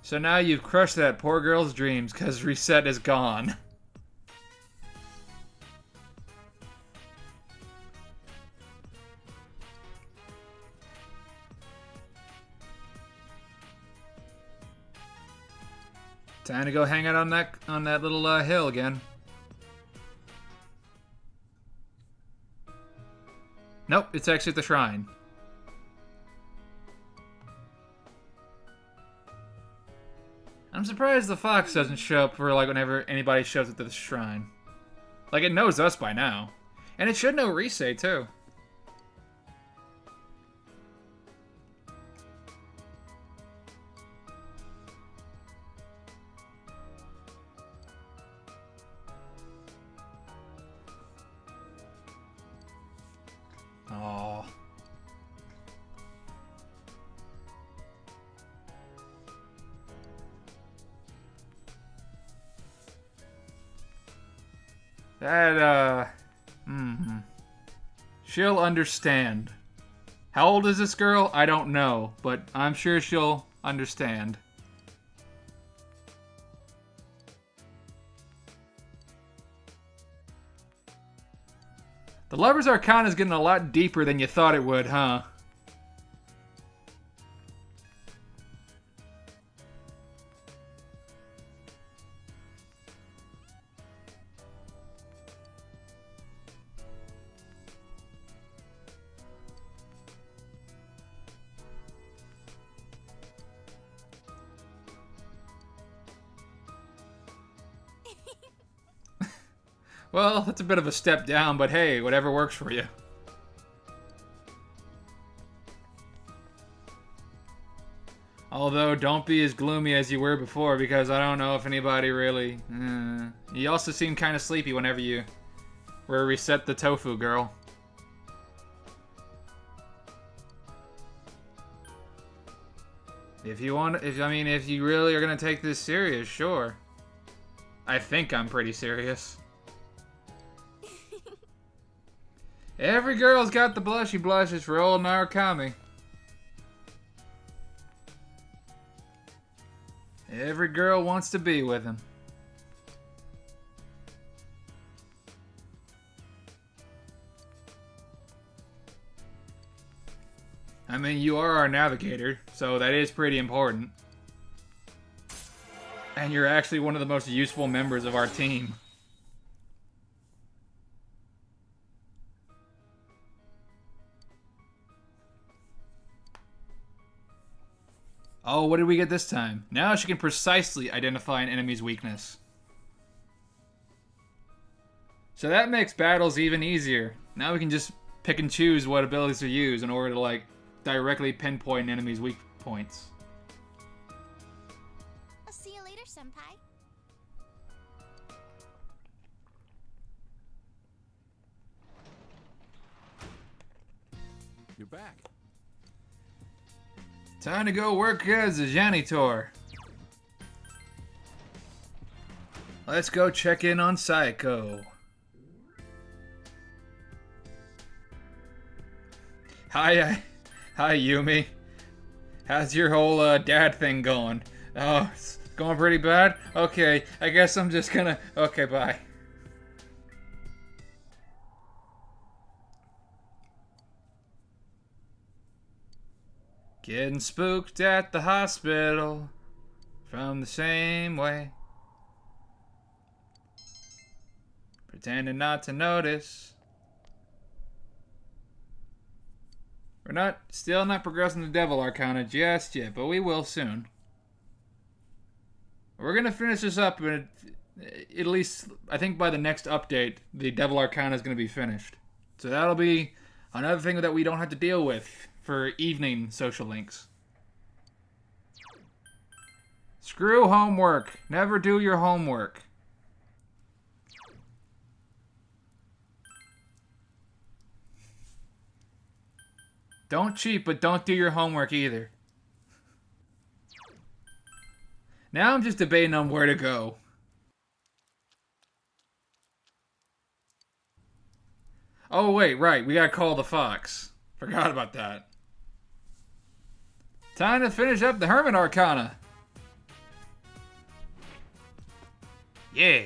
So now you've crushed that poor girl's dreams because Reset is gone. Time to go hang out on that little hill again. Nope, it's actually at the shrine. I'm surprised the fox doesn't show up for like whenever anybody shows up to the shrine. Like it knows us by now. And it should know Rise too. Aww. That, She'll understand. How old is this girl? I don't know, but I'm sure she'll understand. The Lover's Arcana is getting a lot deeper than you thought it would, huh? Well, that's a bit of a step down, but hey, whatever works for you. Although, don't be as gloomy as you were before, because I don't know if anybody really... You also seem kind of sleepy whenever you were reset the tofu girl. If you want... if you really are going to take this serious, sure. I think I'm pretty serious. Every girl's got the blushy blushes for old Narukami. Every girl wants to be with him. I mean, you are our navigator, so that is pretty important. And you're actually one of the most useful members of our team. Oh, what did we get this time? Now she can precisely identify an enemy's weakness. So that makes battles even easier. Now we can just pick and choose what abilities to use in order to, like, directly pinpoint an enemy's weak points. I'll see you later, senpai. You're back. Time to go work as a janitor. Let's go check in on Saiko. Hi Yumi. How's your whole dad thing going? Oh, it's going pretty bad? Okay, I guess I'm just gonna... Okay, bye. Getting spooked at the hospital from the same way. Pretending not to notice. We're still not progressing the Devil Arcana just yet, but we will soon. We're gonna finish this up, and at least, I think by the next update, the Devil Arcana is gonna be finished. So that'll be another thing that we don't have to deal with for evening social links. Screw homework. Never do your homework. Don't cheat, but don't do your homework either. Now I'm just debating on where to go. Oh wait, right, we gotta call the fox. Forgot about that. Time to finish up the Hermit Arcana. Yeah.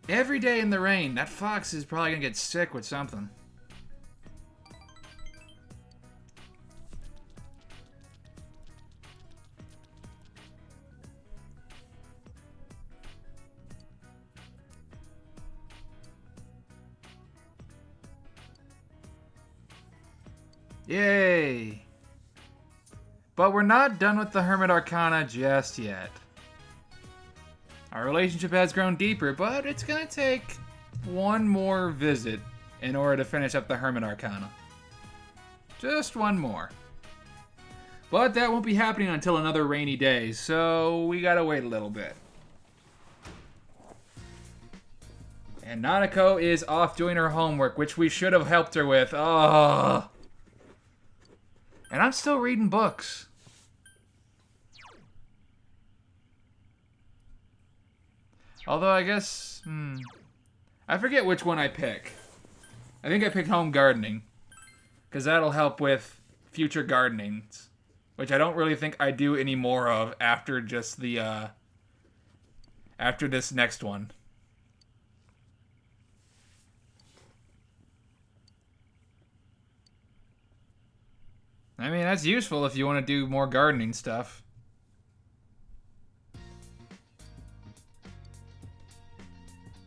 Every day in the rain, that fox is probably gonna get sick with something. Yay! But we're not done with the Hermit Arcana just yet. Our relationship has grown deeper, but it's gonna take one more visit in order to finish up the Hermit Arcana. Just one more. But that won't be happening until another rainy day, so we gotta wait a little bit. And Nanako is off doing her homework, which we should have helped her with. Oh. And I'm still reading books. Although I guess, I forget which one I pick. I think I picked home gardening. because that'll help with future gardenings, which I don't really think I do any more of after just the after this next one. I mean, that's useful if you want to do more gardening stuff.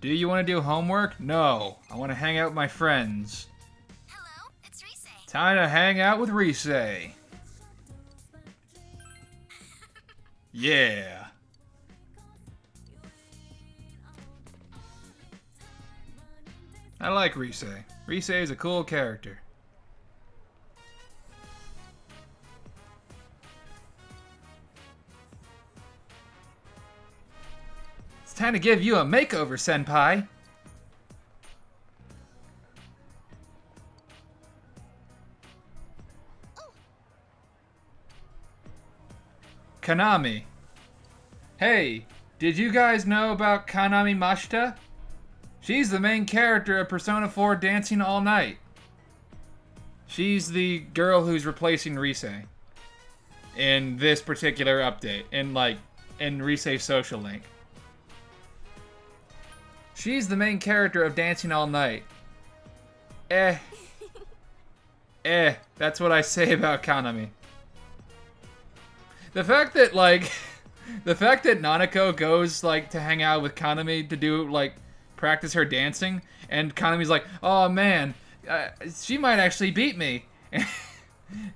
Do you want to do homework? No. I want to hang out with my friends. Hello, it's Rise. Time to hang out with Rise. Yeah. I like Rise. Rise is a cool character. It's time to give you a makeover, Senpai. Kanami. Hey, did you guys know about Kanami Mashita? She's the main character of Persona 4 Dancing All Night. She's the girl who's replacing Rise in this particular update, in Rise's social link. She's the main character of Dancing All Night. That's what I say about Kanami. The fact that, Nanako goes, to hang out with Kanami to do, practice her dancing, and Kanami's like, oh man, she might actually beat me.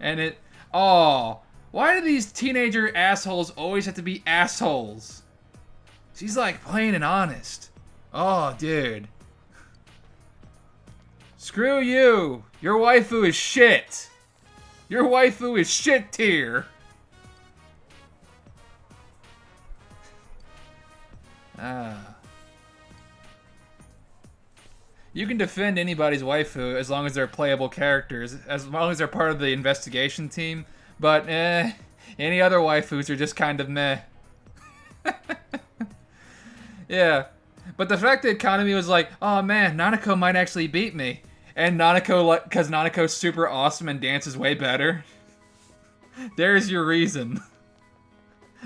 And why do these teenager assholes always have to be assholes? She's plain and honest. Oh, dude. Screw you. Your waifu is shit. Your waifu is shit tier. You can defend anybody's waifu as long as they're playable characters, as long as they're part of the investigation team, but any other waifus are just kind of meh. Yeah, but the fact that Kanami was like, oh man, Nanako might actually beat me, and Nanako, because Nanako's super awesome and dances way better, there's your reason.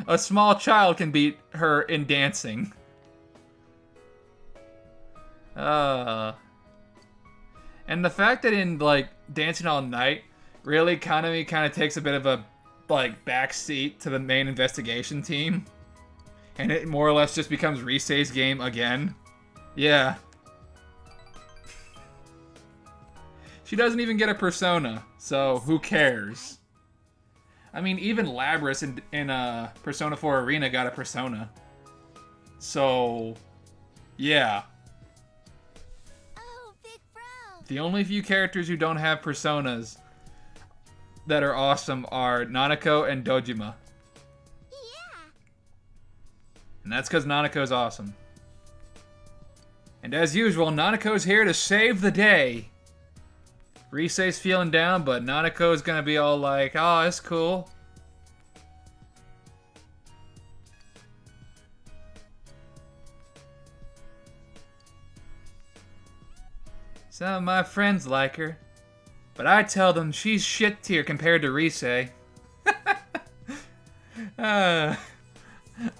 A small child can beat her in dancing. And the fact that in, Dancing All Night, really Kanami kind of takes a bit of a, back seat to the main investigation team. And it more or less just becomes Rise's game again. Yeah. She doesn't even get a persona, so who cares? I mean, even Labris in Persona 4 Arena got a persona. So, yeah. Oh, big bro. The only few characters who don't have personas that are awesome are Nanako and Dojima. Yeah. And that's because Nanako's awesome. And as usual, Nanako's here to save the day. Rise's feeling down, but Nanako's gonna be all like, oh, it's cool. Some of my friends like her, but I tell them she's shit tier compared to Rise. I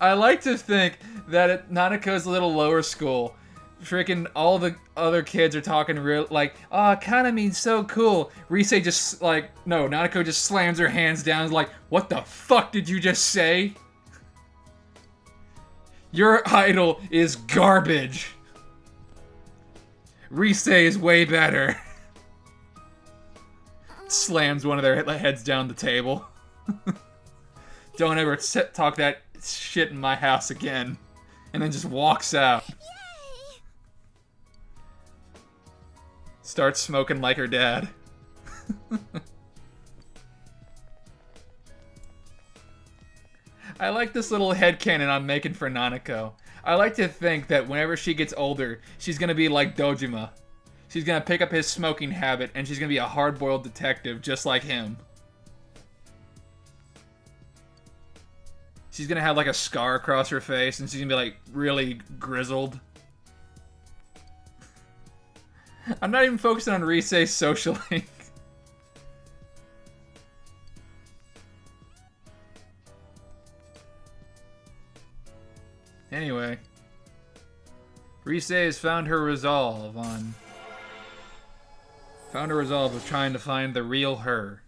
like to think that at Nanako's little lower school, freaking all the other kids are talking real, oh, Kanami's so cool. Rise just, no, Nanako just slams her hands down and is like, what the fuck did you just say? Your idol is garbage. Rise is way better. Slams one of their heads down the table. Don't ever talk that shit in my house again. And then just walks out. Yay! Starts smoking like her dad. I like this little headcanon I'm making for Nanako. I like to think that whenever she gets older, she's gonna be like Dojima. She's gonna pick up his smoking habit, and she's gonna be a hard-boiled detective just like him. She's gonna have a scar across her face, and she's gonna be really grizzled. I'm not even focusing on Rise's social link. Anyway. Rise has found her resolve on... Found her resolve of trying to find the real her.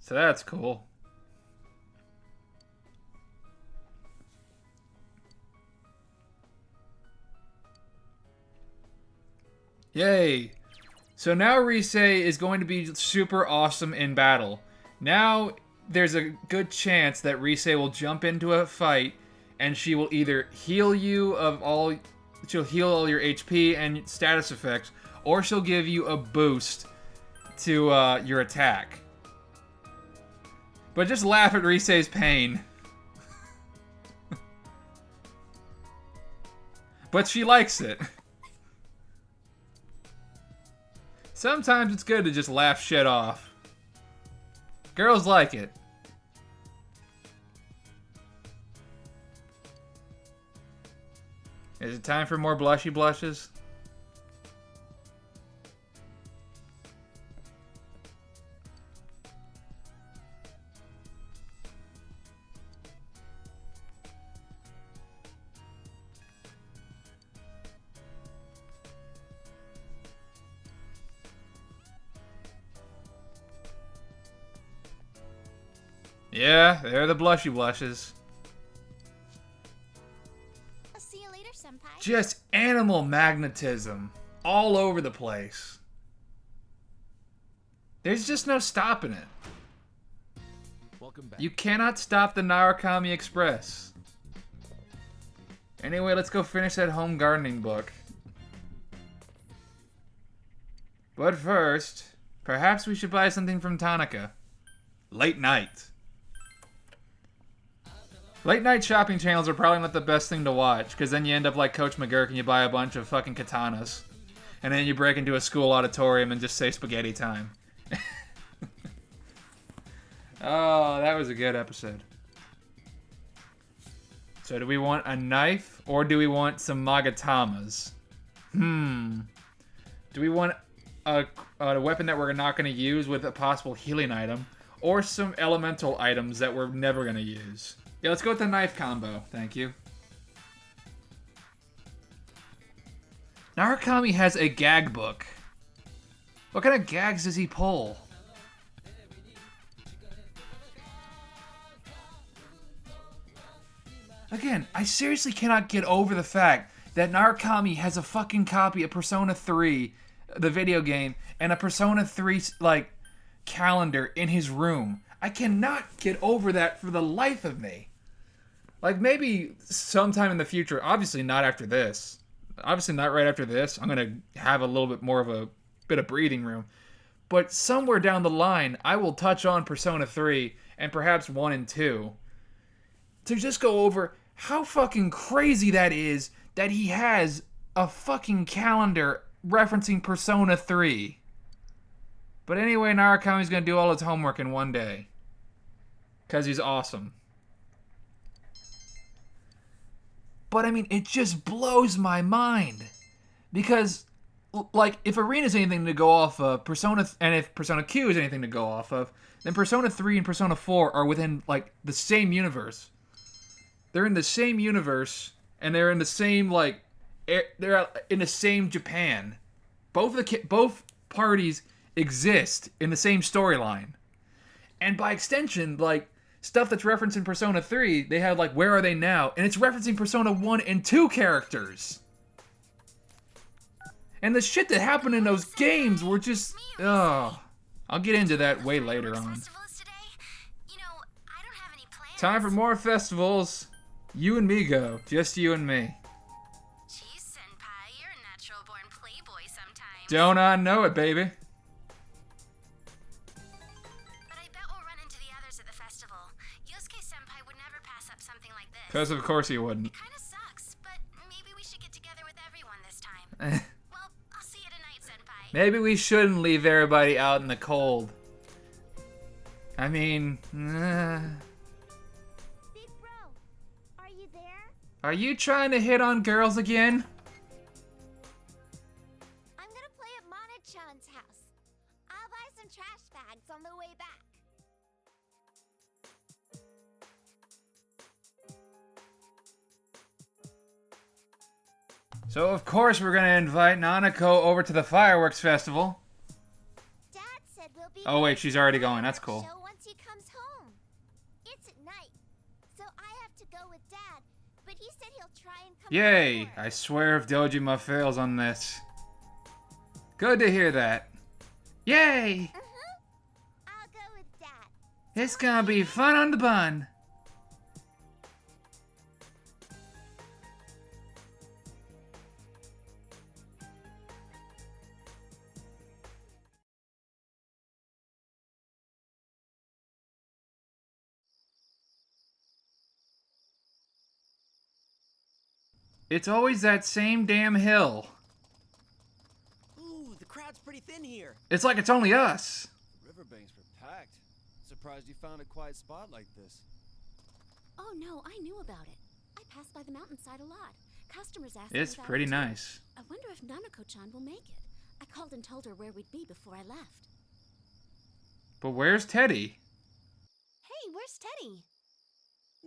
So that's cool. Yay! So now Rise is going to be super awesome in battle. Now there's a good chance that Rise will jump into a fight and she will either heal you of all... She'll heal all your HP and status effects, or she'll give you a boost to your attack. But just laugh at Rise's pain. But she likes it. Sometimes it's good to just laugh shit off. Girls like it. Is it time for more blushy blushes? Yeah, they're the blushy blushes. I'll see you later, senpai. Just animal magnetism all over the place. There's just no stopping it. Welcome back. You cannot stop the Narukami Express. Anyway, let's go finish that home gardening book. But first, perhaps we should buy something from Tanaka. Late night. Late night shopping channels are probably not the best thing to watch, because then you end up like Coach McGurk and you buy a bunch of fucking katanas. And then you break into a school auditorium and just say spaghetti time. Oh, that was a good episode. So do we want a knife or do we want some magatamas? Do we want a weapon that we're not going to use with a possible healing item, or some elemental items that we're never going to use? Yeah, let's go with the knife combo. Thank you. Narukami has a gag book. What kind of gags does he pull? Again, I seriously cannot get over the fact that Narukami has a fucking copy of Persona 3, the video game, and a Persona 3, like, calendar in his room. I cannot get over that for the life of me. Like, maybe sometime in the future, obviously not after this. Obviously not right after this. I'm going to have a little bit more of a bit of breathing room. But somewhere down the line, I will touch on Persona 3 and perhaps 1 and 2 to just go over how fucking crazy that is that he has a fucking calendar referencing Persona 3. But anyway, Narukami's going to do all his homework in one day. Because he's awesome. But I mean, it just blows my mind. Because, like, if Arena's anything to go off of, and if Persona Q is anything to go off of, then Persona 3 and Persona 4 are within, like, the same universe. They're in the same universe, and they're in the same, like, they're in the same Japan. Both parties exist in the same storyline. And by extension, like, stuff that's referenced in Persona 3, they have, like, Where Are They Now? And it's referencing Persona 1 and 2 characters. And the shit that happened in those games were just... Ugh. I'll get into that way later on. Time for more festivals. You and me go. Just you and me. Jeez, senpai, you're a natural-born playboy sometimes. Don't I know it, baby? But I bet we'll run into the others at the festival. Yosuke-senpai would never pass up something like this. Because of course he wouldn't. It kind of sucks, but maybe we should get together with everyone this time. Well, I'll see you tonight, senpai. Maybe we shouldn't leave everybody out in the cold. I mean... Big bro, are you there? Are you trying to hit on girls again? I'm gonna play at Mana-chan's house. I'll buy some trash bags on the way back. So of course we're gonna invite Nanako over to the fireworks festival. Dad said we'll be Oh wait, she's already going. That's cool. show once he comes home. It's at night, so I have to go with Dad. But he said he'll try and come. Yay! before. I swear if Dojima fails on this. Good to hear that. Yay! I'll go with Dad. It's gonna be fun on the bun. It's always that same damn hill. Ooh, the crowd's pretty thin here. It's like it's only us. Riverbanks were packed. Surprised you found a quiet spot like this. Oh no, I knew about it. I pass by the mountainside a lot. Customers ask me It's about pretty it too. nice. I wonder if Nanako-chan will make it. I called and told her where we'd be before I left. But where's Teddy? Hey, where's Teddy?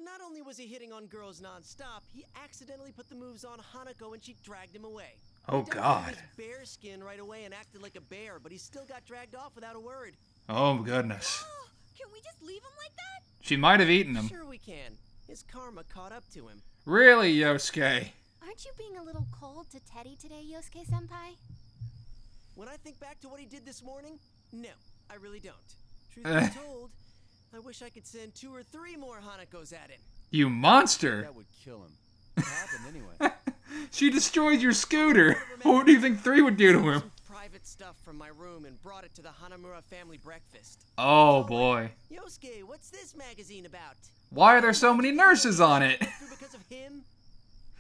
Not only was he hitting on girls non-stop, he accidentally put the moves on Hanako and she dragged him away. Oh He donned God. his bear skin right away and acted like a bear, but he still got dragged off without a word. Oh goodness. Can we just leave him like that? She might have eaten him. Sure we can. His karma caught up to him. Really, Yosuke? Aren't you being a little cold to Teddy today, Yosuke-senpai? When I think back to what he did this morning, no, I really don't. Truth be told, I wish I could send 2 or 3 more Hanakos at him. You monster! That would kill him. What happened anyway? She destroyed your scooter. What do you think 3 would do to him? Some private stuff from my room and brought it to the Hanamura family breakfast. Oh boy. Yosuke, what's this magazine about? Why are there so many nurses on it? Through because of him?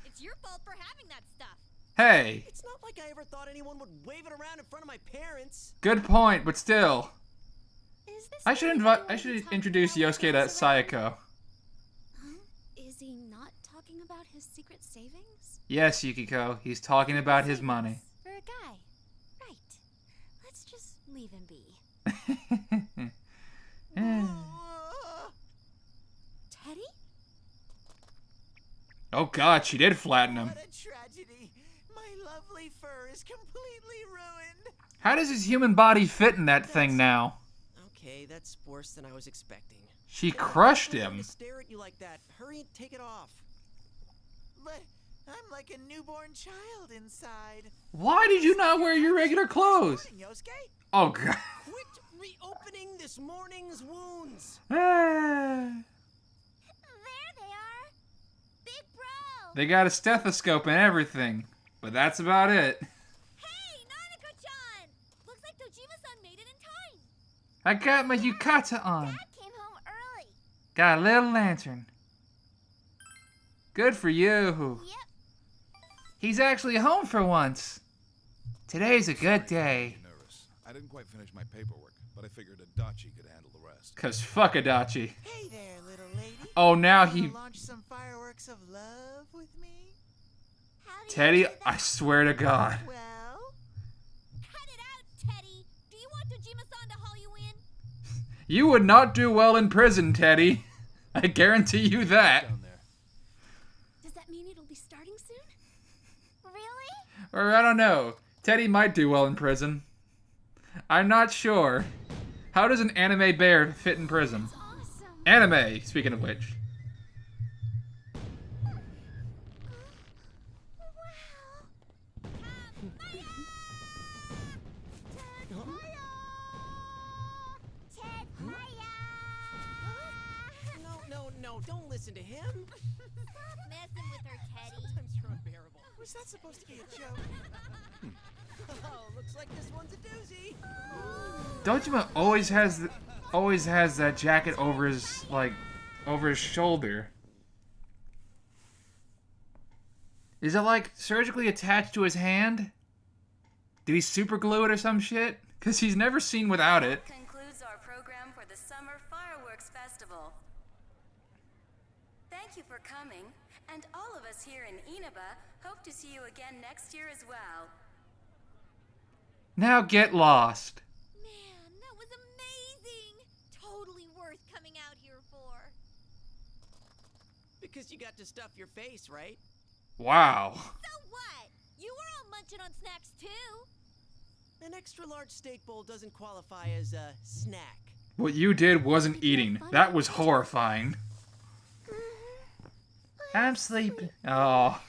It's your fault for having that stuff. Hey, It's not like I ever thought anyone would wave it around in front of my parents. good point, but still. Is this I should introduce Yosuke to Sayako. Huh? Is he not talking about his secret savings? Yes, Yukiko, he's talking about his money. For a guy. Right. Let's just leave him be. Teddy? Oh God, she did flatten him. What a tragedy. My lovely fur is completely ruined. How does his human body fit in that thing now? Okay, that's worse than I was expecting. She crushed I don't him. want to stare at you like that. Hurry and take it off. But I'm like a newborn child inside. Why did you not wear your regular clothes? Morning, Yosuke. Oh God. Quit reopening this morning's wounds. There they are. Big bro. They got a stethoscope and everything, but that's about it. Hey, Nanako-chan. Looks like Dojima-san made it in time. I got my yukata on. Dad came home early. Got a little lantern. Good for you. Yep. He's actually home for once. Today's a good day. Nervous. I didn't quite finish my paperwork, but I figured Adachi could handle the rest. Cause fuck Adachi. Hey there, little lady. Oh, now Wanna he... launch some fireworks of love with me? How do you Teddy, do that? I swear to God. Well, Cut it out, Teddy. Do you want Dojima-san to haul you in? You would not do well in prison, Teddy. I guarantee you that. Down there. Does that mean it'll be starting soon? Really? Or I don't know. Teddy might do well in prison. I'm not sure. How does an anime bear fit in prison? Awesome. Anime, speaking of which. No, don't listen to him. Stop messing with her, Teddy. Sometimes you're unbearable. was that supposed to be a joke? Oh, looks like this one's a doozy. Dojima always has that jacket over his shoulder. Is it like surgically attached to his hand? Did he super glue it or some shit? Cause he's never seen without it. Concludes our program for the Summer Fireworks Festival. Thank you for coming, and all of us here in Inaba hope to see you again next year as well. Now get lost. Man, that was amazing. Totally worth coming out here for. Because you got to stuff your face, right? Wow. So what? munching on snacks too. An extra large steak bowl doesn't qualify as a snack. What you did wasn't eating. That was horrifying. I'm sleeping. Oh.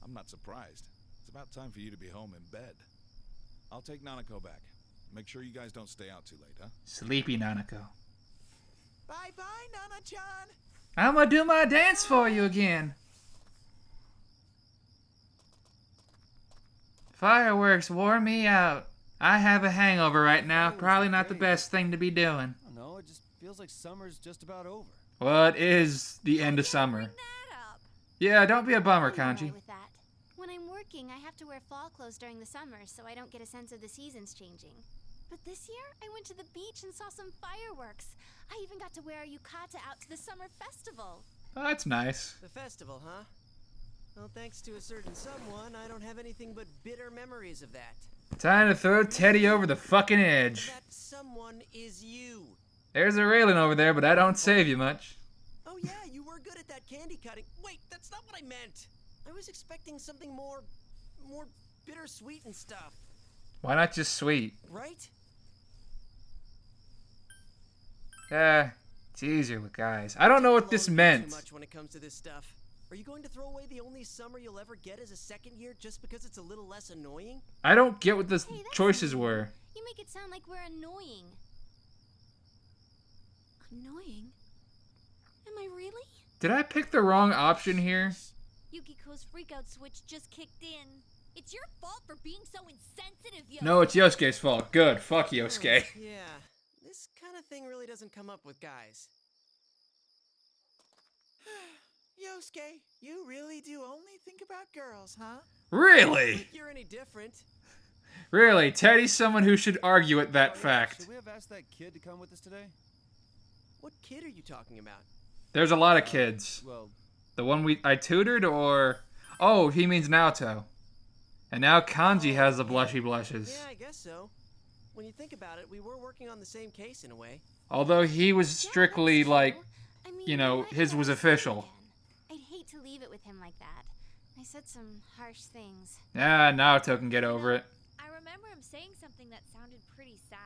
I'm not surprised. It's about time for you to be home in bed. I'll take Nanako back. Make sure you guys don't stay out too late, huh? Sleepy Nanako. Bye-bye, Nana-chan. I'm gonna do my dance for you again. Fireworks wore me out. I have a hangover right now. Probably not the best thing to be doing. I don't know, it just feels like summer's just about over. Well, it is the end of summer. Bring that up. Yeah, don't be a bummer, I'm alright Kanji. with that. When I'm working, I have to wear fall clothes during the summer, so I don't get a sense of the seasons changing. But this year, I went to the beach and saw some fireworks. I even got to wear a yukata out to the summer festival. Oh, that's nice. The festival, huh? Well, thanks to a certain someone, I don't have anything but bitter memories of that. Time to throw Teddy over the fucking edge. That someone is you. There's a railing over there, but that don't save you much. Oh yeah, you were good at that candy cutting. Wait, that's not what I meant. I was expecting something more bittersweet and stuff. Why not just sweet? Right? It's easier with guys. I don't know what this meant. Too much when it comes to this stuff. Are you going to throw away the only summer you'll ever get as a second year just because it's a little less annoying? I don't get what the Hey, that's choices mean. were. You make it sound like we're annoying. Annoying? Am I really? Did I pick the wrong option here? Yukiko's freakout switch just kicked in. It's your fault for being so insensitive, Yosuke. No, it's Yosuke's fault. Good. Fuck Yosuke. Yeah, this kind of thing really doesn't come up with guys. Yosuke, you really do only think about girls, huh? Really? Like you're any different. Really? Teddy's someone who should argue at that Oh, yeah, fact. Should we have asked that kid to come with us today? What kid are you talking about? There's a lot of kids. Well, The one I tutored, or... Oh, he means Naoto. And now Kanji has the blushy blushes. Yeah, I guess so. When you think about it, we were working on the same case in a way. Although he was strictly, Yeah, that's like... true. I mean, you know, we might his have was to official. again. I'd hate to leave it with him like that. I said some harsh things. Yeah, Naoto can get over it. I remember him saying something that sounded pretty sad.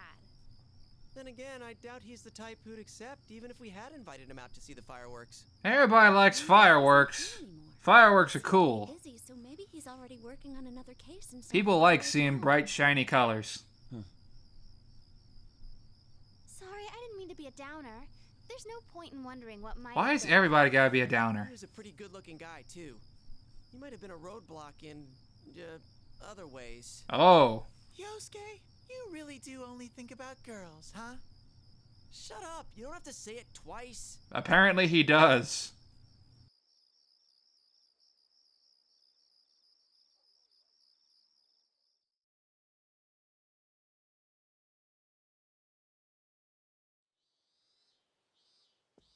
Then again, I doubt he's the type who'd accept even if we had invited him out to see the fireworks. Everybody likes fireworks. Fireworks are cool. Busy, so maybe he's already working on another case and People like seeing bright, shiny colors. Sorry, I didn't mean to be a downer. There's no point in wondering what might Why has have been. everybody gotta be a downer? He was a pretty good-looking guy, too. He might have been a roadblock in, other ways. Oh. Yosuke, you really do only think about girls, huh? Shut up! You don't have to say it twice. Apparently he does.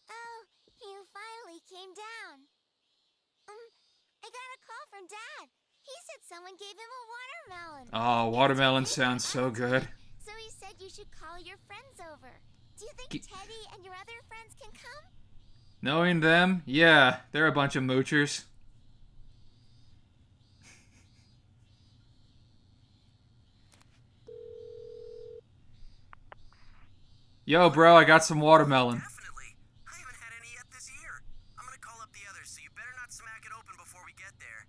Oh, you finally came down. I got a call from Dad. He said someone gave him a watermelon. Oh, watermelon sounds so good. So he said you should call your friends over. Do you think Teddy and your other friends can come? Knowing them, yeah, they're a bunch of moochers. Yo, bro, I got some watermelon. Definitely. I haven't had any yet this year. I'm gonna call up the others, so you better not smack it open before we get there.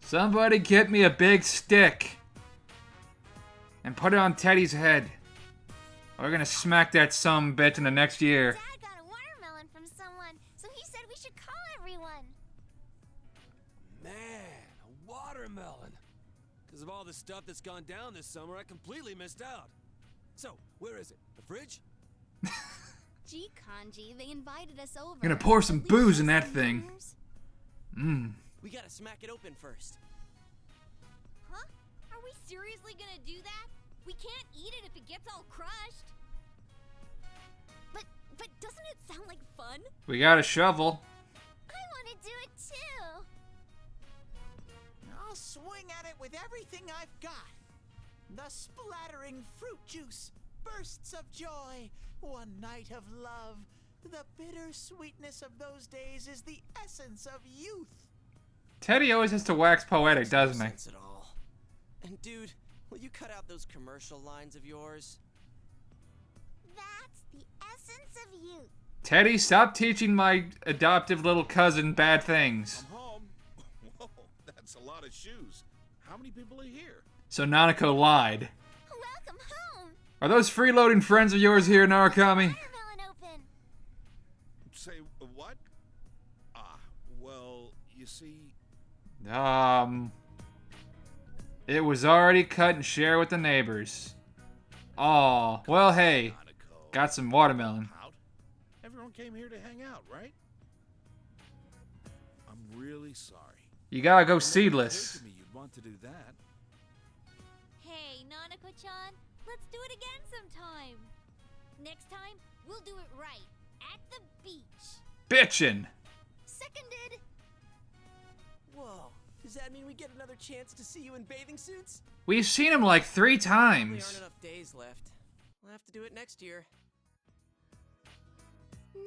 Somebody get me a big stick and put it on Teddy's head. We're gonna smack that bitch in the next year. Dad got a watermelon from someone, so he said we should call everyone. man, a watermelon. Because of all the stuff that's gone down this summer, I completely missed out. So, where is it? The fridge? Gee, Kanji, they invited us over. Gonna pour some At least booze in show that some thing. manners. We gotta smack it open first. Huh? Are we seriously gonna do that? We can't eat it if it gets all crushed. But doesn't it sound like fun? We got a shovel. I want to do it too. I'll swing at it with everything I've got. The splattering fruit juice, bursts of joy, one night of love, The bitter sweetness of those days is the essence of youth. Teddy always has to wax poetic, doesn't he? Sense at all. And dude, will you cut out those commercial lines of yours? That's the essence of youth. Teddy, stop teaching my adoptive little cousin bad things. I'm home. Whoa, that's a lot of shoes. How many people are here? So Nanako lied. Welcome home. Are those freeloading friends of yours here, Narukami? Watermelon open. Say what? Well, you see... It was already cut and shared with the neighbors. Aw, well hey, Nanako. got some watermelon. Out? Everyone came here to hang out, right? I'm really sorry. You gotta go It never seedless. occurred to me you'd want to do that. Hey, Nanako-chan, let's do it again sometime. Next time, we'll do it right. At the beach. Bitchin'. Seconded. Whoa, does that mean we get another chance to see you in bathing suits? We've seen him like 3 There times. aren't enough days left. We'll have to do it next year.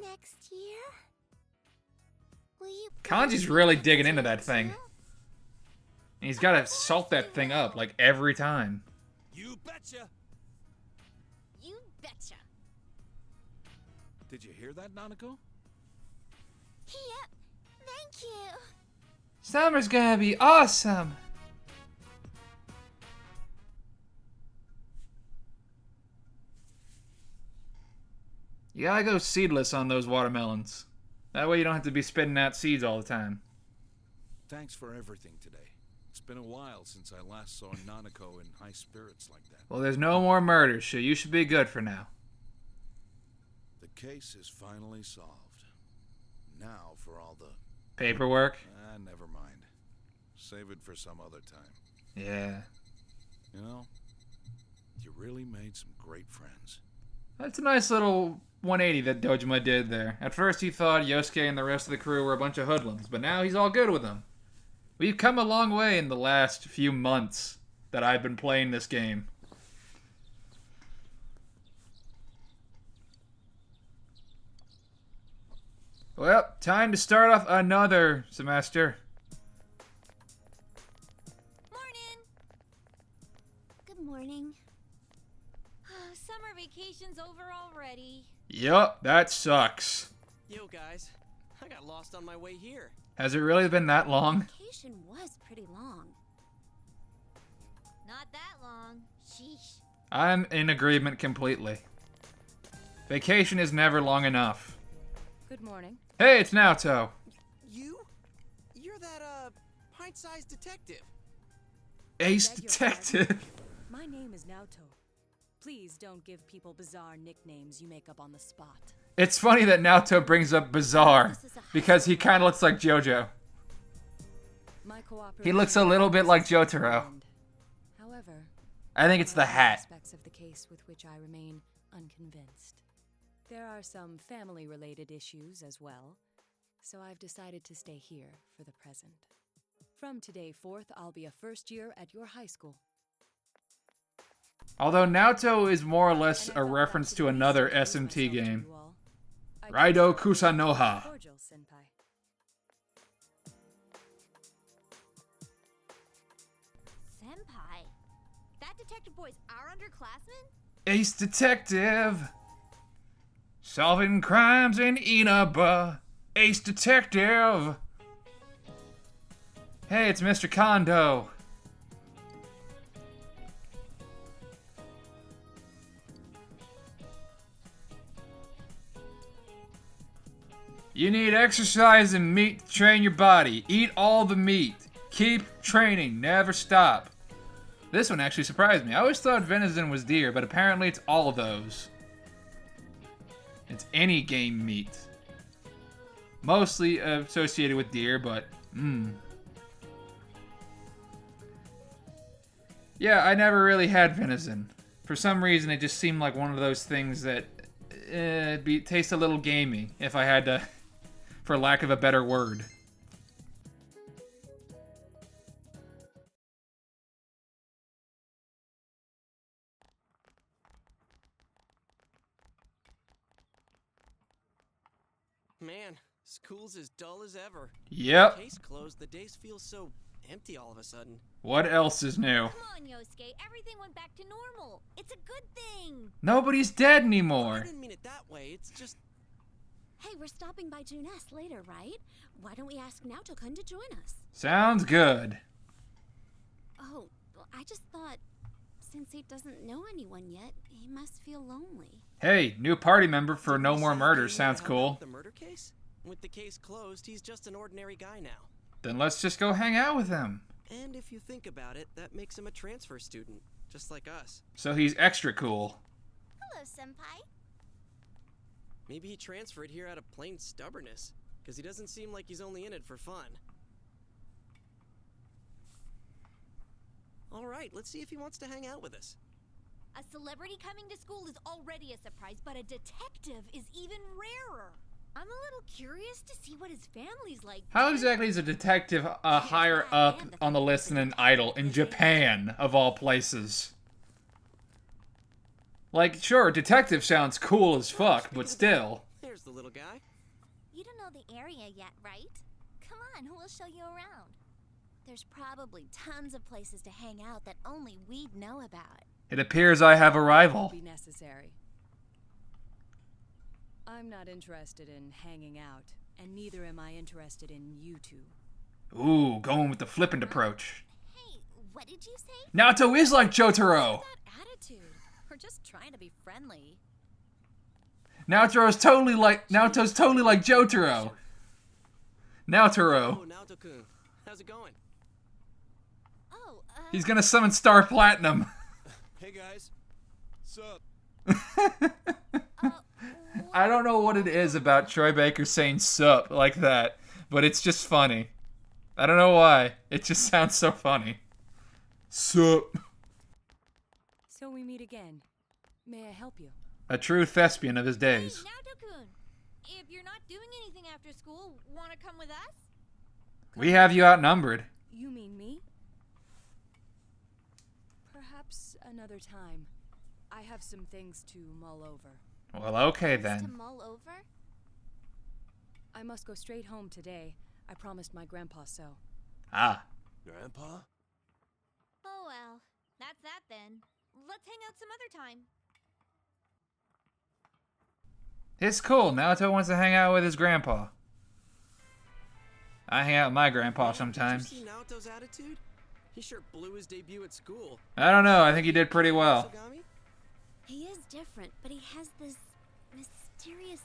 Next year? Will you Kanji's really digging into that thing. And he's gotta salt that thing up like every time. You betcha. You betcha. Did you hear that, Nanako? Yep. Thank you. Summer's gonna be awesome. You gotta go seedless on those watermelons. That way you don't have to be spitting out seeds all the time. Thanks for everything today. It's been a while since I last saw Nanako in high spirits like that. Well, there's no more murders, so you should be good for now. The case is finally solved. Now for all the... Paperwork? never mind. Save it for some other time. Yeah. You know, you really made some great friends. That's a nice little 180 that Dojima did there. At first he thought Yosuke and the rest of the crew were a bunch of hoodlums, but now he's all good with them. We've come a long way in the last few months that I've been playing this game. Well, time to start off another semester. Morning. Good morning. Summer vacation's over already. Yup, that sucks. Yo, guys. I got lost on my way here. Has it really been that long? Vacation was pretty long. Not that long. Sheesh. I'm in agreement completely. Vacation is never long enough. Good morning. Hey, it's Naoto. You? You're that, pint-sized detective. Ace Beg your Detective. My name is Naoto. Please don't give people bizarre nicknames you make up on the spot. It's funny that Naoto brings up Bizarre, because he kind of looks like JoJo. My He looks a little bit like Jotaro. However, I think it's the there are hat. aspects of the case with which I remain unconvinced. There are some family-related issues as well, so I've decided to stay here for the present. From today forth, I'll be a first year at your high school. Although Naoto is more or less And I a thought reference that to would be another easy to SMT introduce myself to game. you all. I Raido consider myself Kusanoha. cordial, senpai. Senpai? That detective boy's our underclassman? Ace Detective. Solving crimes in Inaba. Ace Detective. Hey, it's Mr. Kondo. You need exercise and meat to train your body. Eat all the meat. Keep training. Never stop. This one actually surprised me. I always thought venison was deer, but apparently it's all of those. It's any game meat. Mostly associated with deer, but Yeah, I never really had venison. For some reason, it just seemed like one of those things that taste a little gamey, if I had to, for lack of a better word. Man, school's as dull as ever. Yep. Case closed, the days feel so empty all of a sudden. What else is new? Come on, Yosuke. Everything went back to normal. It's a good thing. Nobody's dead I anymore. didn't mean it that way. It's just Hey, we're stopping by Juness later, right? Why don't we ask Naoto-kun to join us? Sounds good. Oh, well, I just thought, since he doesn't know anyone yet, he must feel lonely. Hey, new party member for No More Murder. He Sounds helped cool. out with the murder case? With the case closed, he's just an ordinary guy now. Then let's just go hang out with him. And if you think about it, that makes him a transfer student, just like us. So he's extra cool. Hello, Senpai. Maybe he transferred here out of plain stubbornness, because he doesn't seem like he's only in it for fun. Alright, let's see if he wants to hang out with us. A celebrity coming to school is already a surprise, but a detective is even rarer. I'm a little curious to see what his family's like. How exactly is a detective higher up on the list than an idol in Japan, of all places? Like, sure, detective sounds cool as fuck, but still. There's the little guy. You don't know the area yet, right? Come on, we'll show you around. There's probably tons of places to hang out that only we'd know about. It appears I have a rival. Be necessary. I'm not interested in hanging out, and neither am I interested in you two. Ooh, going with the flippant approach. Hey, what did you say? Naoto is like Jotaro! That attitude. We're just trying to be friendly. Naoto's totally like Jotaro. Naotaro. Oh, Naoto-kun. How's it going? Oh, He's gonna summon Star Platinum. Hey guys. Sup? I don't know what it is about Troy Baker saying sup like that, but it's just funny. I don't know why. It just sounds so funny. Sup. So we meet again. May I help you? A true thespian of his Hey, days. Naoto-kun, if you're not doing anything after school, want to come with us? We have you outnumbered. You mean me? Perhaps another time. I have some things to mull over. Well, okay to then. mull over? I must go straight home today. I promised my grandpa so. Ah. Grandpa? Oh well, that's that then. Let's hang out some other time. It's cool. Naoto wants to hang out with his grandpa. I hang out with my grandpa sometimes. Did you see Naoto's attitude? He sure blew his debut at school. I don't know. I think he did pretty well. Yasogami? He is different, but he has this mysterious...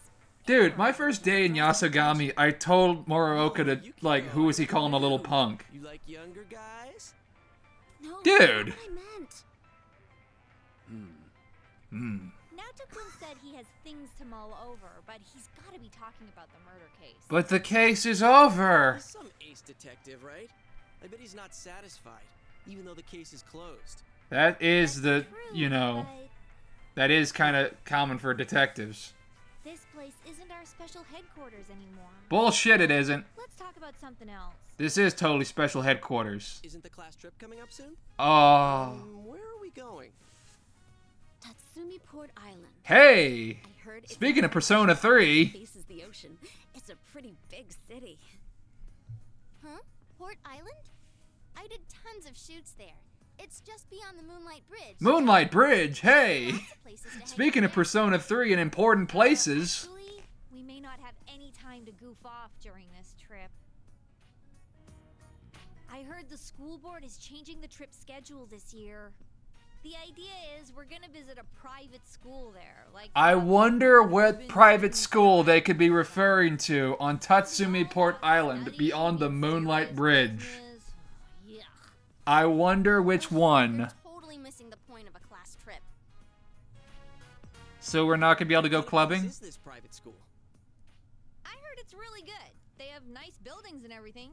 Dude, my first day in Yasogami, I told Moroka to, like, who was he calling a little punk? You like younger guys? No, Dude. that's not what I meant. Naoto-kun said he has things to mull over, but he's got to be talking about the murder case. But the case is over. He's some ace detective, right? I bet he's not satisfied, even though the case is closed. That is the, True, you know, but that is kind of common for detectives. This place isn't our special headquarters anymore. Bullshit, it isn't. Let's talk about something else. This is totally special headquarters. Isn't the class trip coming up soon? Oh. Where are we going? Tatsumi Port Island. Hey! I heard it's Speaking a of Persona 3. faces the ocean. It's a pretty big city. Huh? Port Island? I did tons of shoots there. It's just beyond the Moonlight Bridge. Moonlight Bridge, hey! Lots of places to hang Speaking of out. Persona 3 and important places. Actually, we may not have any time to goof off during this trip. I heard the school board is changing the trip schedule this year. The idea is we're gonna visit a private school there, like. I wonder what private school they could be referring to on Tatsumi Port Island beyond the Moonlight Bridge. Yeah. I wonder which one. You're totally missing the point of a class trip. So we're not gonna be able to go What clubbing? is this private school? I heard it's really good. They have nice buildings and everything.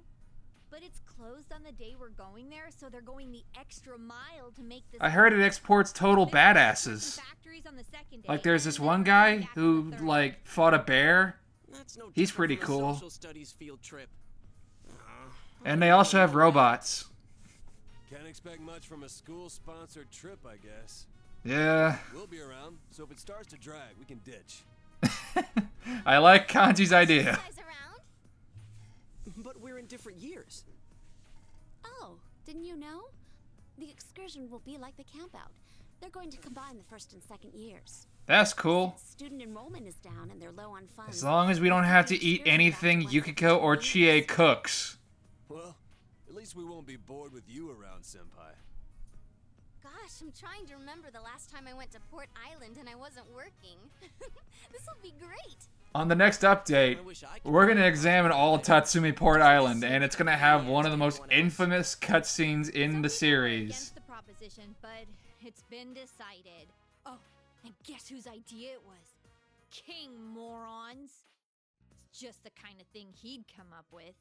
But it's closed on the day we're going there, so they're going the extra mile to make this. I heard it exports total They have badasses. factories on the second day, Like there's and this then one we're guy back on who the third. like fought a bear, That's no He's different pretty from a cool. social studies field trip. and they also have robots. Can't expect much from a school-sponsored trip, I guess. Yeah. We'll be around, so if it starts to drag, we can ditch. I like Kanji's idea. Guys around? But we're in different years. Oh, didn't you know? The excursion will be like the campout. They're going to combine the first and second years. That's cool. Student enrollment is down and they're low on funds. As long as we don't have to eat anything Yukiko or Chie cooks. Well, at least we won't be bored with you around, Senpai. Gosh, I'm trying to remember the last time I went to Port Island and I wasn't working. This will be great. On the next update, we're going to examine all Tatsumi Port Island, and it's going to have one of the most infamous cutscenes in the series. Against the proposition, but it's been decided. Oh, and guess whose idea it was? King morons. It's just the kind of thing he'd come up with.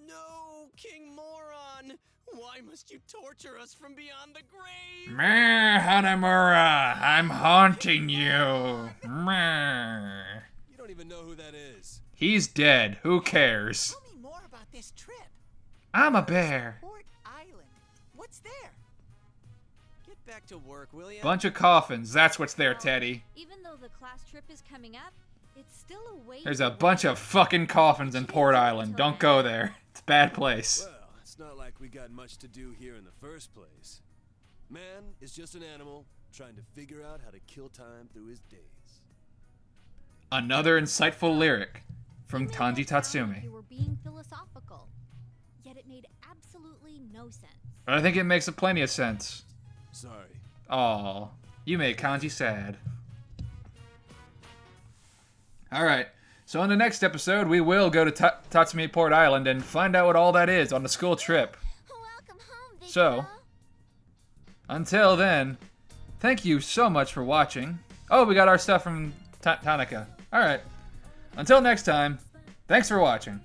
No, King Moron! Why must you torture us from beyond the grave? Meh, Hanamura, I'm haunting you. Meh. You don't even know who that is. He's dead. Who cares? Tell me more about this trip. I'm a bear. Port Island. What's there? Get back to work, will ya? Bunch of coffins. That's what's there, Teddy. Even though the class trip is coming up, it's still a way. There's a bunch of fucking coffins in Port Island. Don't go there. It's a bad place. Well, it's not like we got much to do here in the first place. Man is just an animal trying to figure out how to kill time through his days. Another insightful lyric from You made Tanji it sound like Tatsumi. You were being philosophical, yet it made absolutely no sense. But I think it makes plenty of sense. Sorry. Aw, you made Kanji sad. Alright, so in the next episode, we will go to Tatsumi Port Island and find out what all that is on the school trip. Welcome home, Victor. So, until then, thank you so much for watching. Oh, we got our stuff from Tanaka. Alright, until next time, thanks for watching.